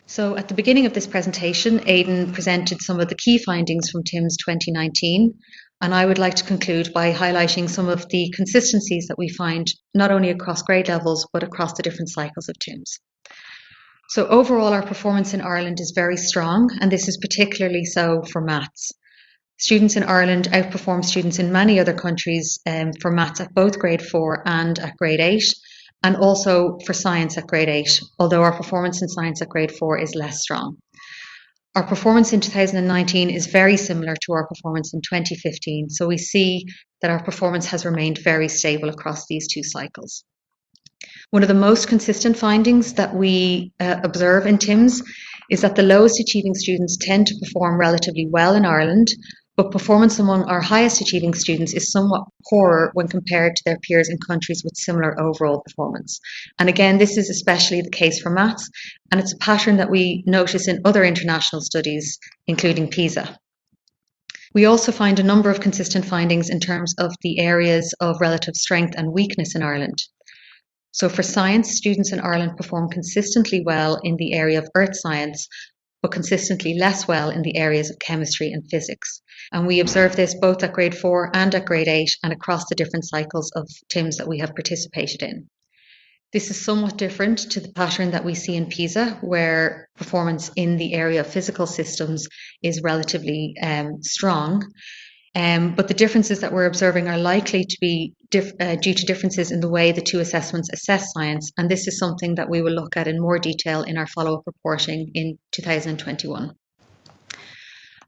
So at the beginning of this presentation, Aidan presented some of the key findings from TIMSS 2019, and I would like to conclude by highlighting some of the consistencies that we find not only across grade levels, but across the different cycles of TIMSS. So overall, our performance in Ireland is very strong, and this is particularly so for maths. Students in Ireland outperform students in many other countries for maths at both grade 4 and at grade 8, and also for science at grade 8, although our performance in science at grade 4 is less strong. Our performance in 2019 is very similar to our performance in 2015, so we see that our performance has remained very stable across these 2 cycles. One of the most consistent findings that we observe in TIMSS is that the lowest achieving students tend to perform relatively well in Ireland, but performance among our highest achieving students is somewhat poorer when compared to their peers in countries with similar overall performance. And again, this is especially the case for maths, and it's a pattern that we notice in other international studies, including PISA. We also find a number of consistent findings in terms of the areas of relative strength and weakness in Ireland. So for science, students in Ireland perform consistently well in the area of earth science, but consistently less well in the areas of chemistry and physics. And we observe this both at grade 4 and at grade 8 and across the different cycles of TIMSS that we have participated in. This is somewhat different to the pattern that we see in PISA, where performance in the area of physical systems is relatively strong. But the differences that we're observing are likely to be due to differences in the way the 2 assessments assess science, and this is something that we will look at in more detail in our follow-up reporting in 2021.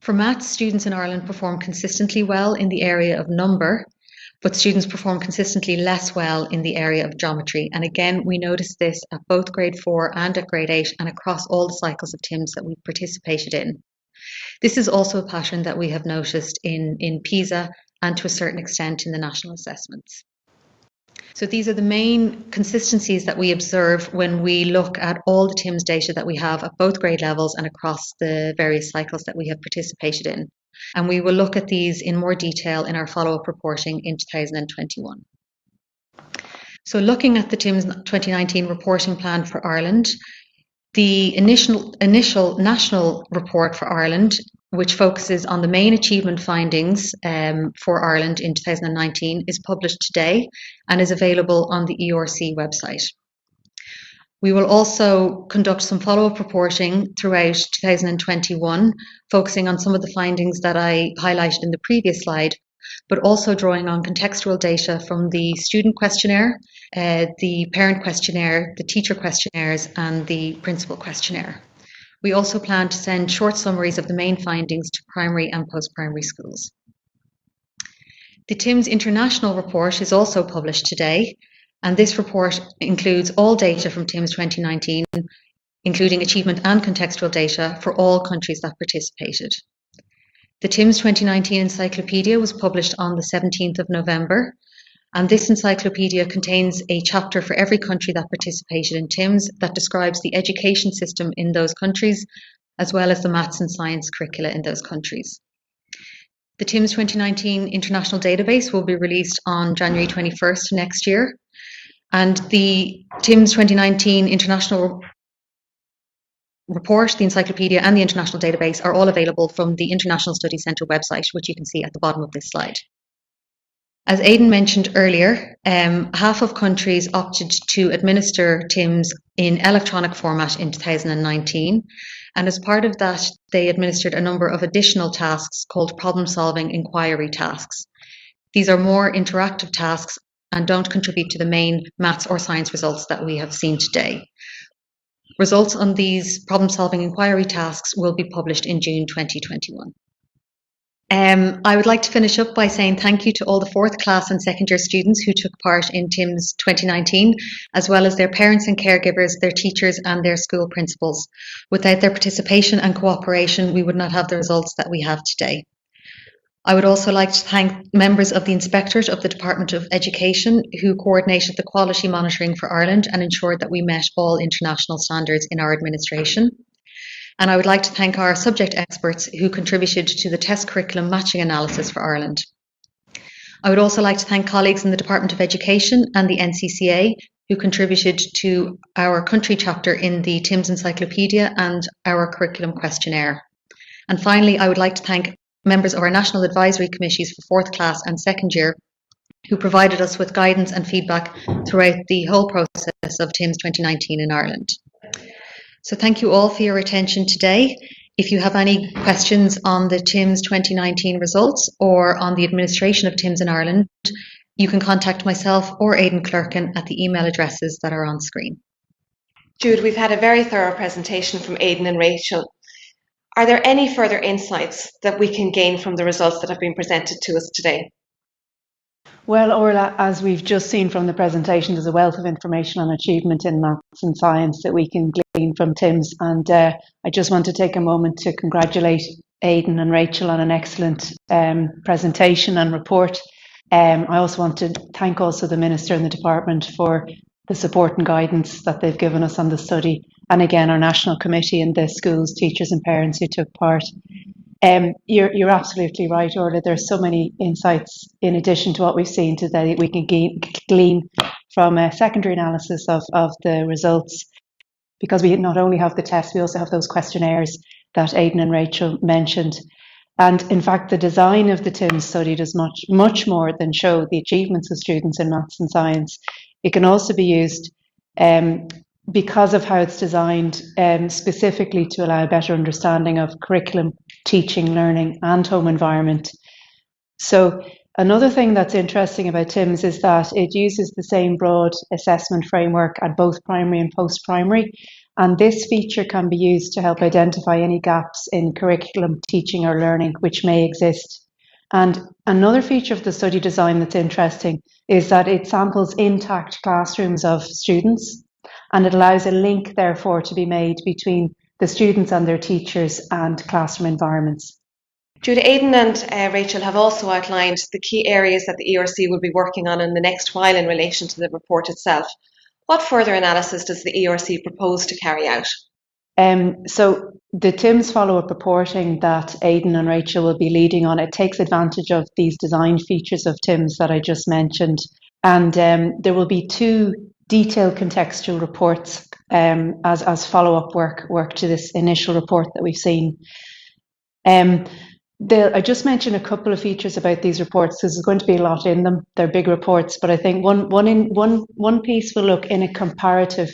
For maths, students in Ireland perform consistently well in the area of number, but students perform consistently less well in the area of geometry. And again, we notice this at both grade 4 and at grade 8 and across all the cycles of TIMSS that we've participated in. This is also a pattern that we have noticed in PISA and to a certain extent in the national assessments. So these are the main consistencies that we observe when we look at all the TIMSS data that we have at both grade levels and across the various cycles that we have participated in. And we will look at these in more detail in our follow-up reporting in 2021. So looking at the TIMSS 2019 reporting plan for Ireland, the initial national report for Ireland, which focuses on the main achievement findings for Ireland in 2019, is published today and is available on the ERC website. We will also conduct some follow-up reporting throughout 2021, focusing on some of the findings that I highlighted in the previous slide, but also drawing on contextual data from the student questionnaire, the parent questionnaire, the teacher questionnaires, and the principal questionnaire. We also plan to send short summaries of the main findings to primary and post-primary schools. The TIMSS International Report is also published today, and this report includes all data from TIMSS 2019, including achievement and contextual data for all countries that participated. The TIMSS 2019 Encyclopedia was published on the 17th of November, and this encyclopedia contains a chapter for every country that participated in TIMSS that describes the education system in those countries, as well as the maths and science curricula in those countries. The TIMSS 2019 International Database will be released on January 21st next year, and the TIMSS 2019 International Report, the encyclopedia and the international database are all available from the International Studies Centre website, which you can see at the bottom of this slide. As Aidan mentioned earlier, half of countries opted to administer TIMSS in electronic format in 2019, and as part of that, they administered a number of additional tasks called problem-solving inquiry tasks. These are more interactive tasks and don't contribute to the main maths or science results that we have seen today. Results on these problem-solving inquiry tasks will be published in June 2021. I would like to finish up by saying thank you to all the fourth class and second year students who took part in TIMSS 2019, as well as their parents and caregivers, their teachers and their school principals. Without their participation and cooperation, we would not have the results that we have today. I would also like to thank members of the Inspectorate of the Department of Education who coordinated the quality monitoring for Ireland and ensured that we met all international standards in our administration. And I would like to thank our subject experts who contributed to the test curriculum matching analysis for Ireland. I would also like to thank colleagues in the Department of Education and the NCCA who contributed to our country chapter in the TIMSS Encyclopedia and our curriculum questionnaire. And finally, I would like to thank members of our national advisory committees for fourth class and second year who provided us with guidance and feedback throughout the whole process of TIMSS 2019 in Ireland. So thank you all for your attention today. If you have any questions on the TIMSS 2019 results or on the administration of TIMSS in Ireland, you can contact myself or Aidan Clerkin at the email addresses that are on screen. Jude, we've had a very thorough presentation from Aidan and Rachel. Are there any further insights that we can gain from the results that have been presented to us today? Well, Orla, as we've just seen from the presentation, there's a wealth of information on achievement in maths and science that we can glean from TIMSS. And I just want to take a moment to congratulate Aidan and Rachel on an excellent presentation and report. I also want to thank also the Minister and the Department for the support and guidance that they've given us on the study. And again, our National Committee and the schools, teachers and parents who took part. You're absolutely right, Orla. There's so many insights in addition to what we've seen today that we can glean from a secondary analysis of the results, because we not only have the tests, we also have those questionnaires that Aidan and Rachel mentioned. And in fact, the design of the TIMSS study does much more than show the achievements of students in maths and science. It can also be used because of how it's designed specifically to allow a better understanding of curriculum, teaching, learning and home environment. So another thing that's interesting about TIMSS is that it uses the same broad assessment framework at both primary and post-primary, and this feature can be used to help identify any gaps in curriculum, teaching or learning which may exist. And another feature of the study design that's interesting is that it samples intact classrooms of students, and it allows a link therefore to be made between the students and their teachers and classroom environments. Jude, Aidan and Rachel have also outlined the key areas that the ERC will be working on in the next while in relation to the report itself. What further analysis does the ERC propose to carry out? So the TIMSS follow-up reporting that Aidan and Rachel will be leading on, it takes advantage of these design features of TIMSS that I just mentioned. And there will be two detailed contextual reports as follow-up work to this initial report that we've seen. I just mentioned a couple of features about these reports. There's going to be a lot in them. They're big reports, but I think one piece will look in a comparative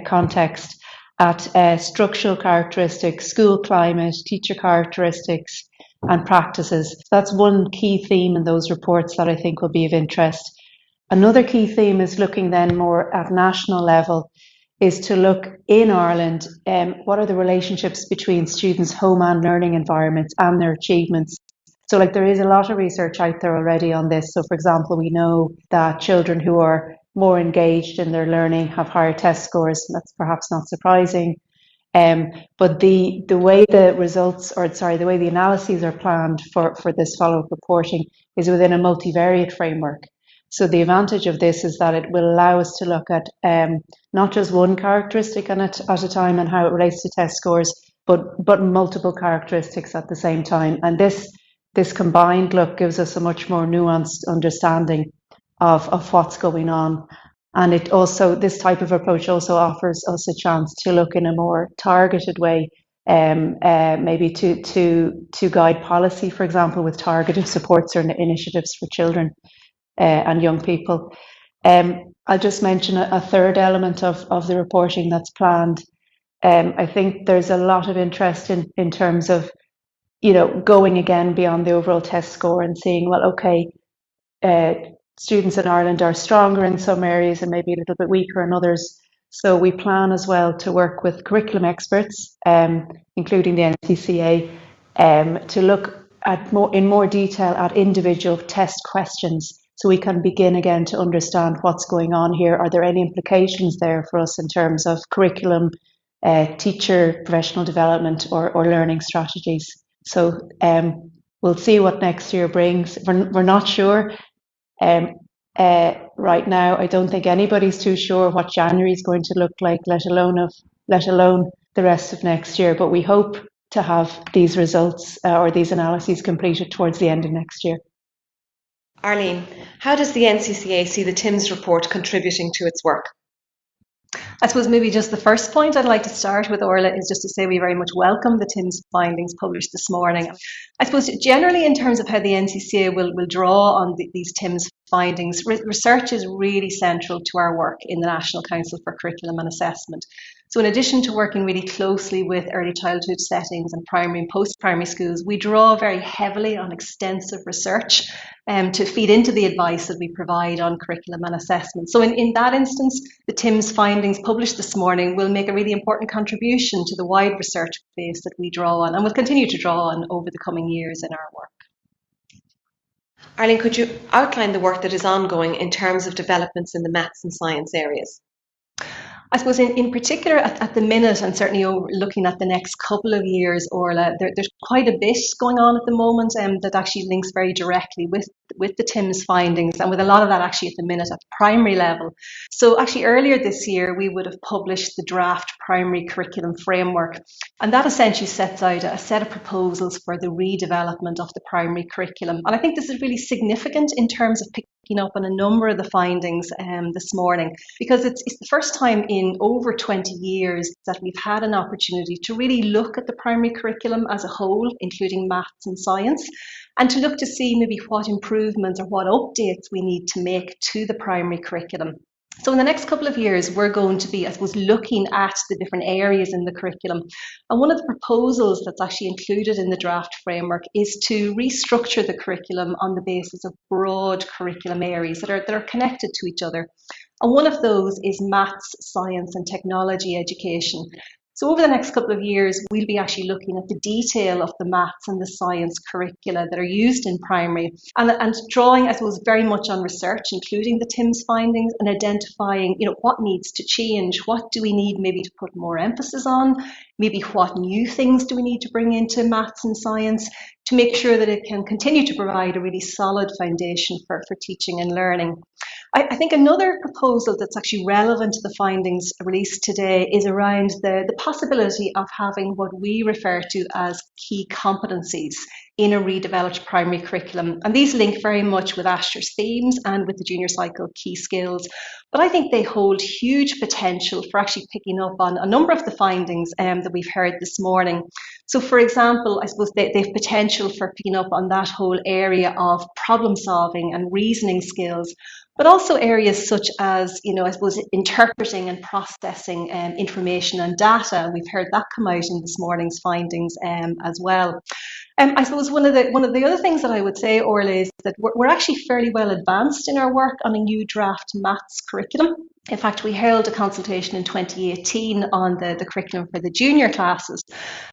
context at structural characteristics, school climate, teacher characteristics, and practices. That's one key theme in those reports that I think will be of interest. Another key theme is looking then more at national level, is to look in Ireland, what are the relationships between students' home and learning environments and their achievements. So there is a lot of research out there already on this. So for example, we know that children who are more engaged in their learning have higher test scores. That's perhaps not surprising. But the way the the analyses are planned for this follow-up reporting is within a multivariate framework. So the advantage of this is that it will allow us to look at not just one characteristic at a time and how it relates to test scores, but multiple characteristics at the same time. And this combined look gives us a much more nuanced understanding of what's going on. And this type of approach also offers us a chance to look in a more targeted way, maybe to guide policy, for example, with targeted supports or initiatives for children and young people. I'll just mention a third element of the reporting that's planned. I think there's a lot of interest in terms of, going again beyond the overall test score and seeing, well, okay, students in Ireland are stronger in some areas and maybe a little bit weaker in others. So we plan as well to work with curriculum experts, including the NCCA, to look at in more detail at individual test questions, so we can begin again to understand what's going on here. Are there any implications there for us in terms of curriculum, teacher professional development, or learning strategies? So we'll see what next year brings. We're not sure. Right now, I don't think anybody's too sure what January is going to look like, let alone the rest of next year. But we hope to have these results or these analyses completed towards the end of next year. Arlene, how does the NCCA see the TIMSS report contributing to its work? I suppose maybe just the first point I'd like to start with, Orla, is just to say we very much welcome the TIMSS findings published this morning. I suppose generally in terms of how the NCCA will draw on these TIMSS findings, research is really central to our work in the National Council for Curriculum and Assessment. So in addition to working really closely with early childhood settings and primary and post-primary schools, we draw very heavily on extensive research to feed into the advice that we provide on curriculum and assessment. So in that instance, the TIMSS findings published this morning will make a really important contribution to the wide research base that we draw on and will continue to draw on over the coming years in our work. Arlene, could you outline the work that is ongoing in terms of developments in the maths and science areas? I suppose in particular at the minute, and certainly looking at the next couple of years, Orla, there's quite a bit going on at the moment that actually links very directly with the TIMSS findings, and with a lot of that actually at the minute at the primary level. So actually earlier this year, we would have published the draft primary curriculum framework, and that essentially sets out a set of proposals for the redevelopment of the primary curriculum. And I think this is really significant in terms of picking up on a number of the findings this morning, because it's the first time in over 20 years that we've had an opportunity to really look at the primary curriculum as a whole, including maths and science, and to look to see maybe what improvements or what updates we need to make to the primary curriculum. So in the next couple of years, we're going to be, I suppose, looking at the different areas in the curriculum. And one of the proposals that's actually included in the draft framework is to restructure the curriculum on the basis of broad curriculum areas that are connected to each other. And one of those is maths, science and technology education. So over the next couple of years, we'll be actually looking at the detail of the maths and the science curricula that are used in primary and drawing, I suppose, very much on research, including the TIMSS findings, and identifying, what needs to change, what do we need maybe to put more emphasis on, maybe what new things do we need to bring into maths and science to make sure that it can continue to provide a really solid foundation for teaching and learning. I think another proposal that's actually relevant to the findings released today is around the possibility of having what we refer to as key competencies in a redeveloped primary curriculum. And these link very much with Ashler's themes and with the junior cycle key skills. But I think they hold huge potential for actually picking up on a number of the findings that we've heard this morning. So for example, I suppose they have potential for picking up on that whole area of problem solving and reasoning skills, but also areas such as, I suppose, interpreting and processing information and data. We've heard that come out in this morning's findings as well. I suppose one of the other things that I would say, Orla, is that we're actually fairly well advanced in our work on a new draft maths curriculum. In fact, we held a consultation in 2018 on the curriculum for the junior classes.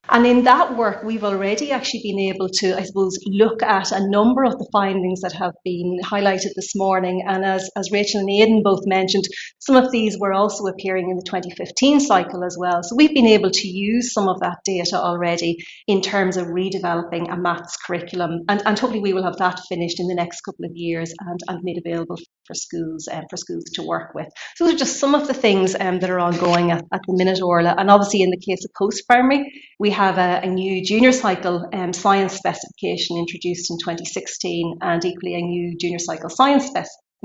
And in that work, we've already actually been able to, I suppose, look at a number of the findings that have been highlighted this morning. And as Rachel and Aidan both mentioned, some of these were also appearing in the 2015 cycle as well. So we've been able to use some of that data already in terms of redeveloping a maths curriculum. And hopefully we will have that finished in the next couple of years and made available for schools to work with. So those are just some of the things that are ongoing at the minute, Orla. And obviously in the case of post-primary, we have a new junior cycle science specification introduced in 2016, and equally a new junior cycle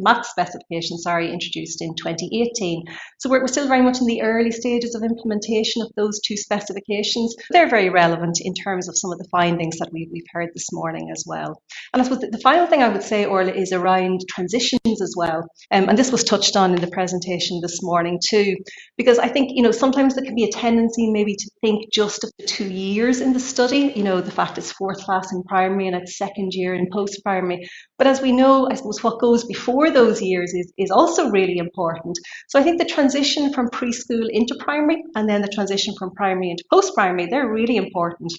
maths specification, introduced in 2018. So we're still very much in the early stages of implementation of those two specifications. They're very relevant in terms of some of the findings that we've heard this morning as well. And I suppose the final thing I would say, Orla, is around transitions as well. And this was touched on in the presentation this morning too, because I think, sometimes there can be a tendency maybe to think just of the 2 years in the study, the fact it's fourth class in primary and it's second year in post-primary. But as we know, I suppose what goes before those years is also really important. So I think the transition from preschool into primary and then the transition from primary into post-primary, they're really important.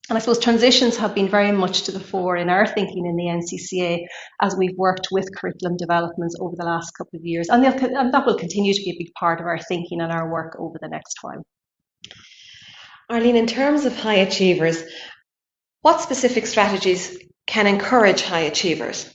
And I suppose transitions have been very much to the fore in our thinking in the NCCA as we've worked with curriculum developments over the last couple of years. And that will continue to be a big part of our thinking and our work over the next while. Arlene, in terms of high achievers, what specific strategies can encourage high achievers?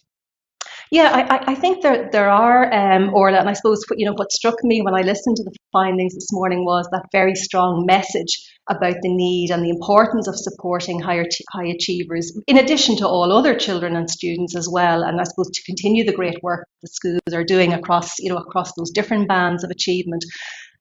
Yeah, I think there are, Orla, and I suppose what struck me when I listened to the findings this morning was that very strong message about the need and the importance of supporting high achievers, in addition to all other children and students as well. And I suppose to continue the great work that schools are doing across those different bands of achievement.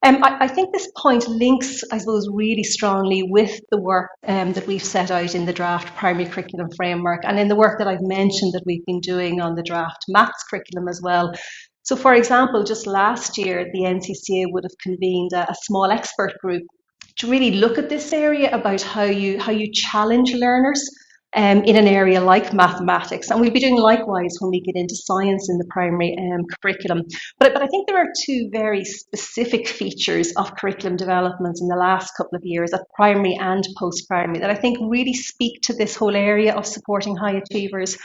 I think this point links, I suppose, really strongly with the work that we've set out in the draft primary curriculum framework and in the work that I've mentioned that we've been doing on the draft maths curriculum as well. So, for example, just last year, the NCCA would have convened a small expert group to really look at this area about how you challenge learners in an area like mathematics, and we'll be doing likewise when we get into science in the primary curriculum. But I think there are two very specific features of curriculum developments in the last couple of years at primary and post-primary that I think really speak to this whole area of supporting high achievers.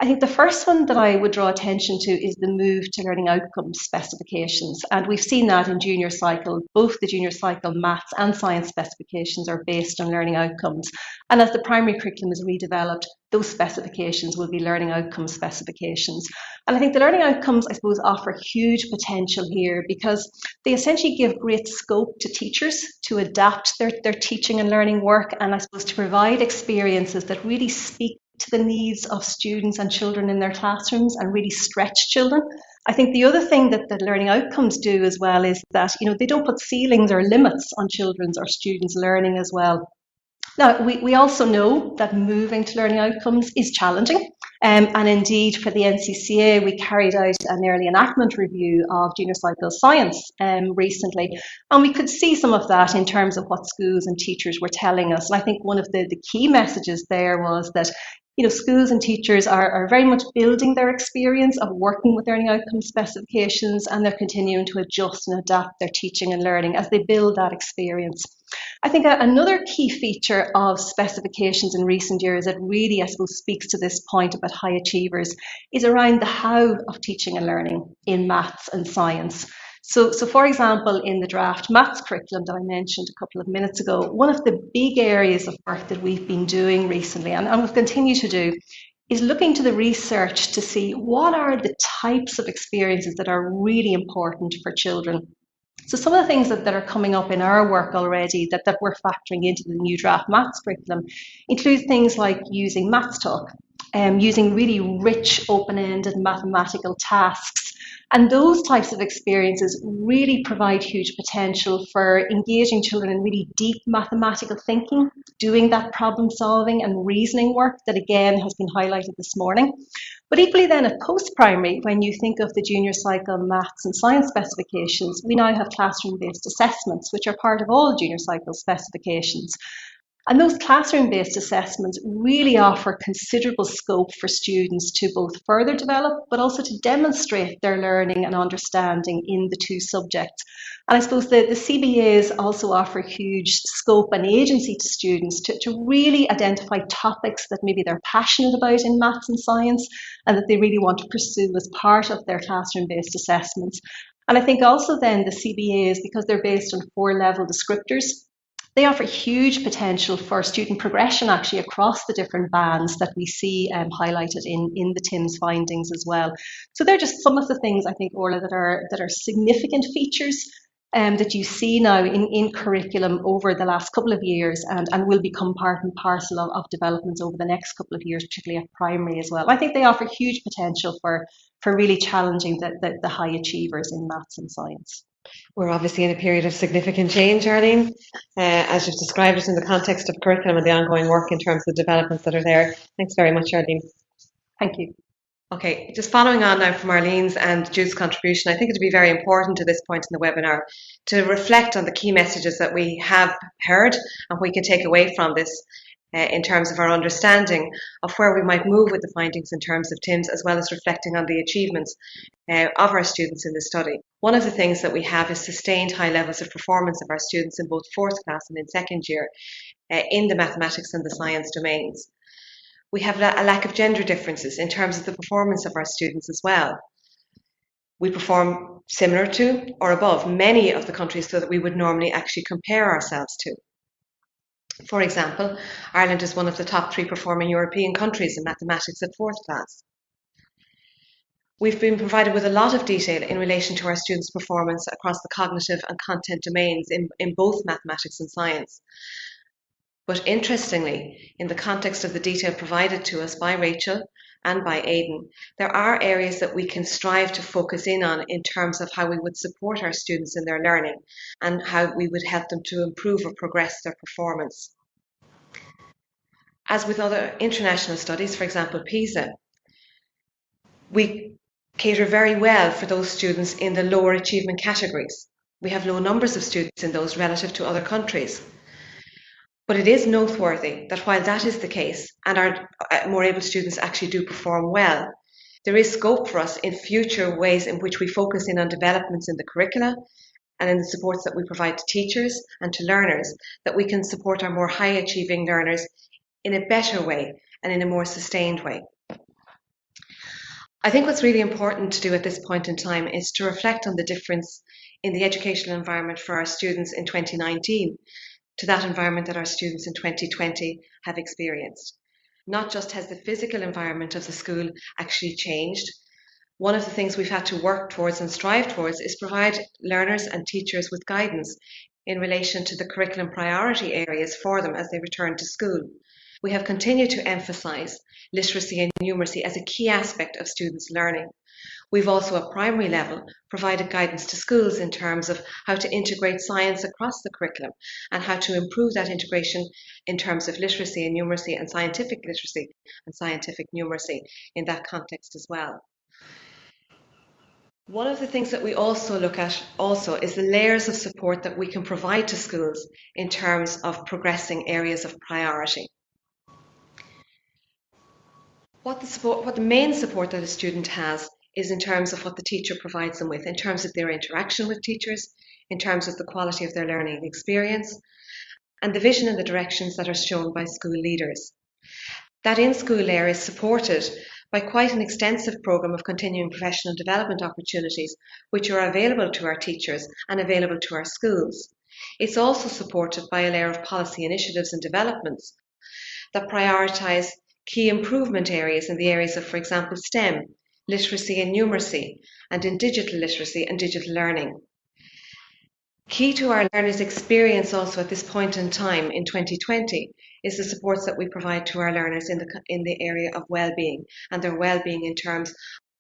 I think the first one that I would draw attention to is the move to learning outcomes specifications. And we've seen that in junior cycle. Both the junior cycle maths and science specifications are based on learning outcomes. And as the primary curriculum is redeveloped, those specifications will be learning outcomes specifications. And I think the learning outcomes, I suppose, offer huge potential here because they essentially give great scope to teachers to adapt their teaching and learning work, and I suppose to provide experiences that really speak to the needs of students and children in their classrooms and really stretch children. I think the other thing that the learning outcomes do as well is that they don't put ceilings or limits on children's or students' learning as well. Now, we also know that moving to learning outcomes is challenging. And indeed, for the NCCA, we carried out an early enactment review of junior cycle science recently. And we could see some of that in terms of what schools and teachers were telling us. And I think one of the key messages there was that schools and teachers are very much building their experience of working with learning outcome specifications, and they're continuing to adjust and adapt their teaching and learning as they build that experience. I think another key feature of specifications in recent years that really, I suppose, speaks to this point about high achievers is around the how of teaching and learning in maths and science. So for example, in the draft maths curriculum that I mentioned a couple of minutes ago, one of the big areas of work that we've been doing recently, and will continue to do, is looking to the research to see what are the types of experiences that are really important for children. So some of the things that are coming up in our work already that we're factoring into the new draft maths curriculum include things like using maths talk, using really rich, open-ended mathematical tasks. And those types of experiences really provide huge potential for engaging children in really deep mathematical thinking, doing that problem solving and reasoning work that again has been highlighted this morning. But equally then at post-primary, when you think of the junior cycle maths and science specifications, we now have classroom-based assessments, which are part of all junior cycle specifications. And those classroom-based assessments really offer considerable scope for students to both further develop, but also to demonstrate their learning and understanding in the two subjects. And I suppose the CBAs also offer huge scope and agency to students to really identify topics that maybe they're passionate about in maths and science and that they really want to pursue as part of their classroom-based assessments. And I think also then the CBAs, because they're based on 4-level descriptors, they offer huge potential for student progression actually across the different bands that we see highlighted in the TIMSS findings as well. So they're just some of the things I think, Orla, that are significant features that you see now in curriculum over the last couple of years and will become part and parcel of developments over the next couple of years, particularly at primary as well. I think they offer huge potential for really challenging the high achievers in maths and science. We're obviously in a period of significant change, Arlene, as you've described it in the context of curriculum and the ongoing work in terms of the developments that are there. Thanks very much, Arlene. Thank you. Okay, just following on now from Arlene's and Jude's contribution, I think it would be very important at this point in the webinar to reflect on the key messages that we have heard and we can take away from this in terms of our understanding of where we might move with the findings in terms of TIMSS, as well as reflecting on the achievements of our students in the study. One of the things that we have is sustained high levels of performance of our students in both 4th class and in 2nd year in the mathematics and the science domains. We have a lack of gender differences in terms of the performance of our students as well. We perform similar to or above many of the countries that we would normally actually compare ourselves to. For example, Ireland is one of the top 3 performing European countries in mathematics at 4th class. We've been provided with a lot of detail in relation to our students' performance across the cognitive and content domains in both mathematics and science. But interestingly, in the context of the detail provided to us by Rachel and by Aidan, there are areas that we can strive to focus in on in terms of how we would support our students in their learning and how we would help them to improve or progress their performance. As with other international studies, for example, PISA, we cater very well for those students in the lower achievement categories. We have low numbers of students in those relative to other countries. But it is noteworthy that while that is the case and our more able students actually do perform well, there is scope for us in future ways in which we focus in on developments in the curricula and in the supports that we provide to teachers and to learners, that we can support our more high achieving learners in a better way and in a more sustained way. I think what's really important to do at this point in time is to reflect on the difference in the educational environment for our students in 2019 to that environment that our students in 2020 have experienced. Not just has the physical environment of the school actually changed, one of the things we've had to work towards and strive towards is provide learners and teachers with guidance in relation to the curriculum priority areas for them as they return to school. We have continued to emphasise literacy and numeracy as a key aspect of students' learning. We've also at primary level provided guidance to schools in terms of how to integrate science across the curriculum and how to improve that integration in terms of literacy and numeracy and scientific literacy and scientific numeracy in that context as well. One of the things that we also look at is the layers of support that we can provide to schools in terms of progressing areas of priority. What the main support that a student has is in terms of what the teacher provides them with, in terms of their interaction with teachers, in terms of the quality of their learning experience, and the vision and the directions that are shown by school leaders. That in-school layer is supported by quite an extensive programme of continuing professional development opportunities, which are available to our teachers and available to our schools. It's also supported by a layer of policy initiatives and developments that prioritise key improvement areas in the areas of, for example, STEM, literacy and numeracy, and in digital literacy and digital learning. Key to our learners' experience also at this point in time in 2020 is the supports that we provide to our learners in the area of well-being, and their well-being in terms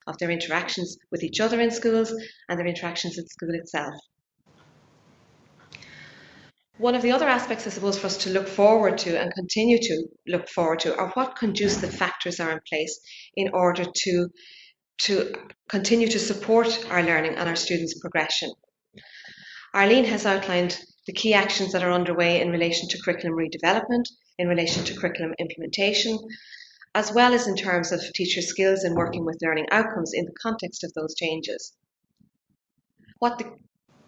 of their interactions with each other in schools and their interactions in school itself. One of the other aspects, I suppose, for us to look forward to and continue to look forward to are what conducive factors are in place in order to continue to support our learning and our students' progression. Arlene has outlined the key actions that are underway in relation to curriculum redevelopment, in relation to curriculum implementation, as well as in terms of teacher skills in working with learning outcomes in the context of those changes. What the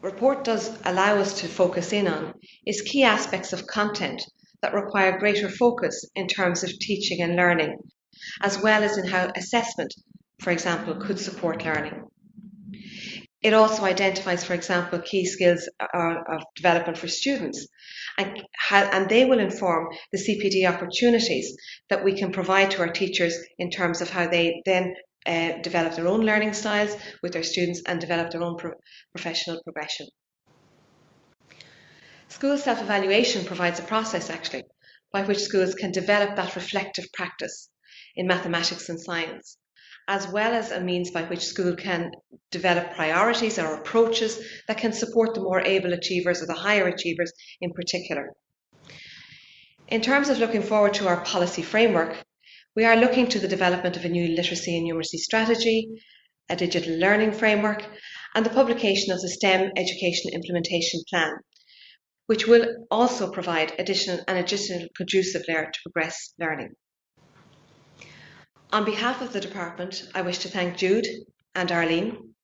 report does allow us to focus in on is key aspects of content that require greater focus in terms of teaching and learning, as well as in how assessment, for example, could support learning. It also identifies, for example, key skills of development for students, and they will inform the CPD opportunities that we can provide to our teachers in terms of how they then develop their own learning styles with their students and develop their own professional progression. School self-evaluation provides a process, actually, by which schools can develop that reflective practice in mathematics and science, as well as a means by which school can develop priorities or approaches that can support the more able achievers or the higher achievers in particular. In terms of looking forward to our policy framework, we are looking to the development of a new literacy and numeracy strategy, a digital learning framework, and the publication of the STEM education implementation plan, which will also provide additional conducive layer to progress learning. On behalf of the department, I wish to thank Jude and Arlene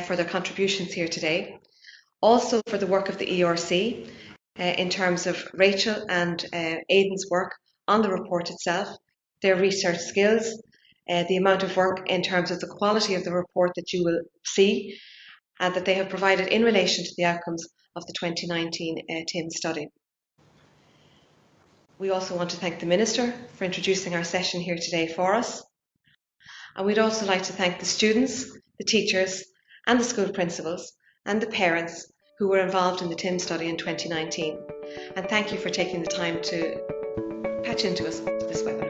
for their contributions here today. Also for the work of the ERC in terms of Rachel and Aidan's work on the report itself, their research skills, the amount of work in terms of the quality of the report that you will see and that they have provided in relation to the outcomes of the 2019 TIMSS study. We also want to thank the Minister for introducing our session here today for us. And we'd also like to thank the students, the teachers and the school principals and the parents who were involved in the TIMSS study in 2019. And thank you for taking the time to patch into us this webinar.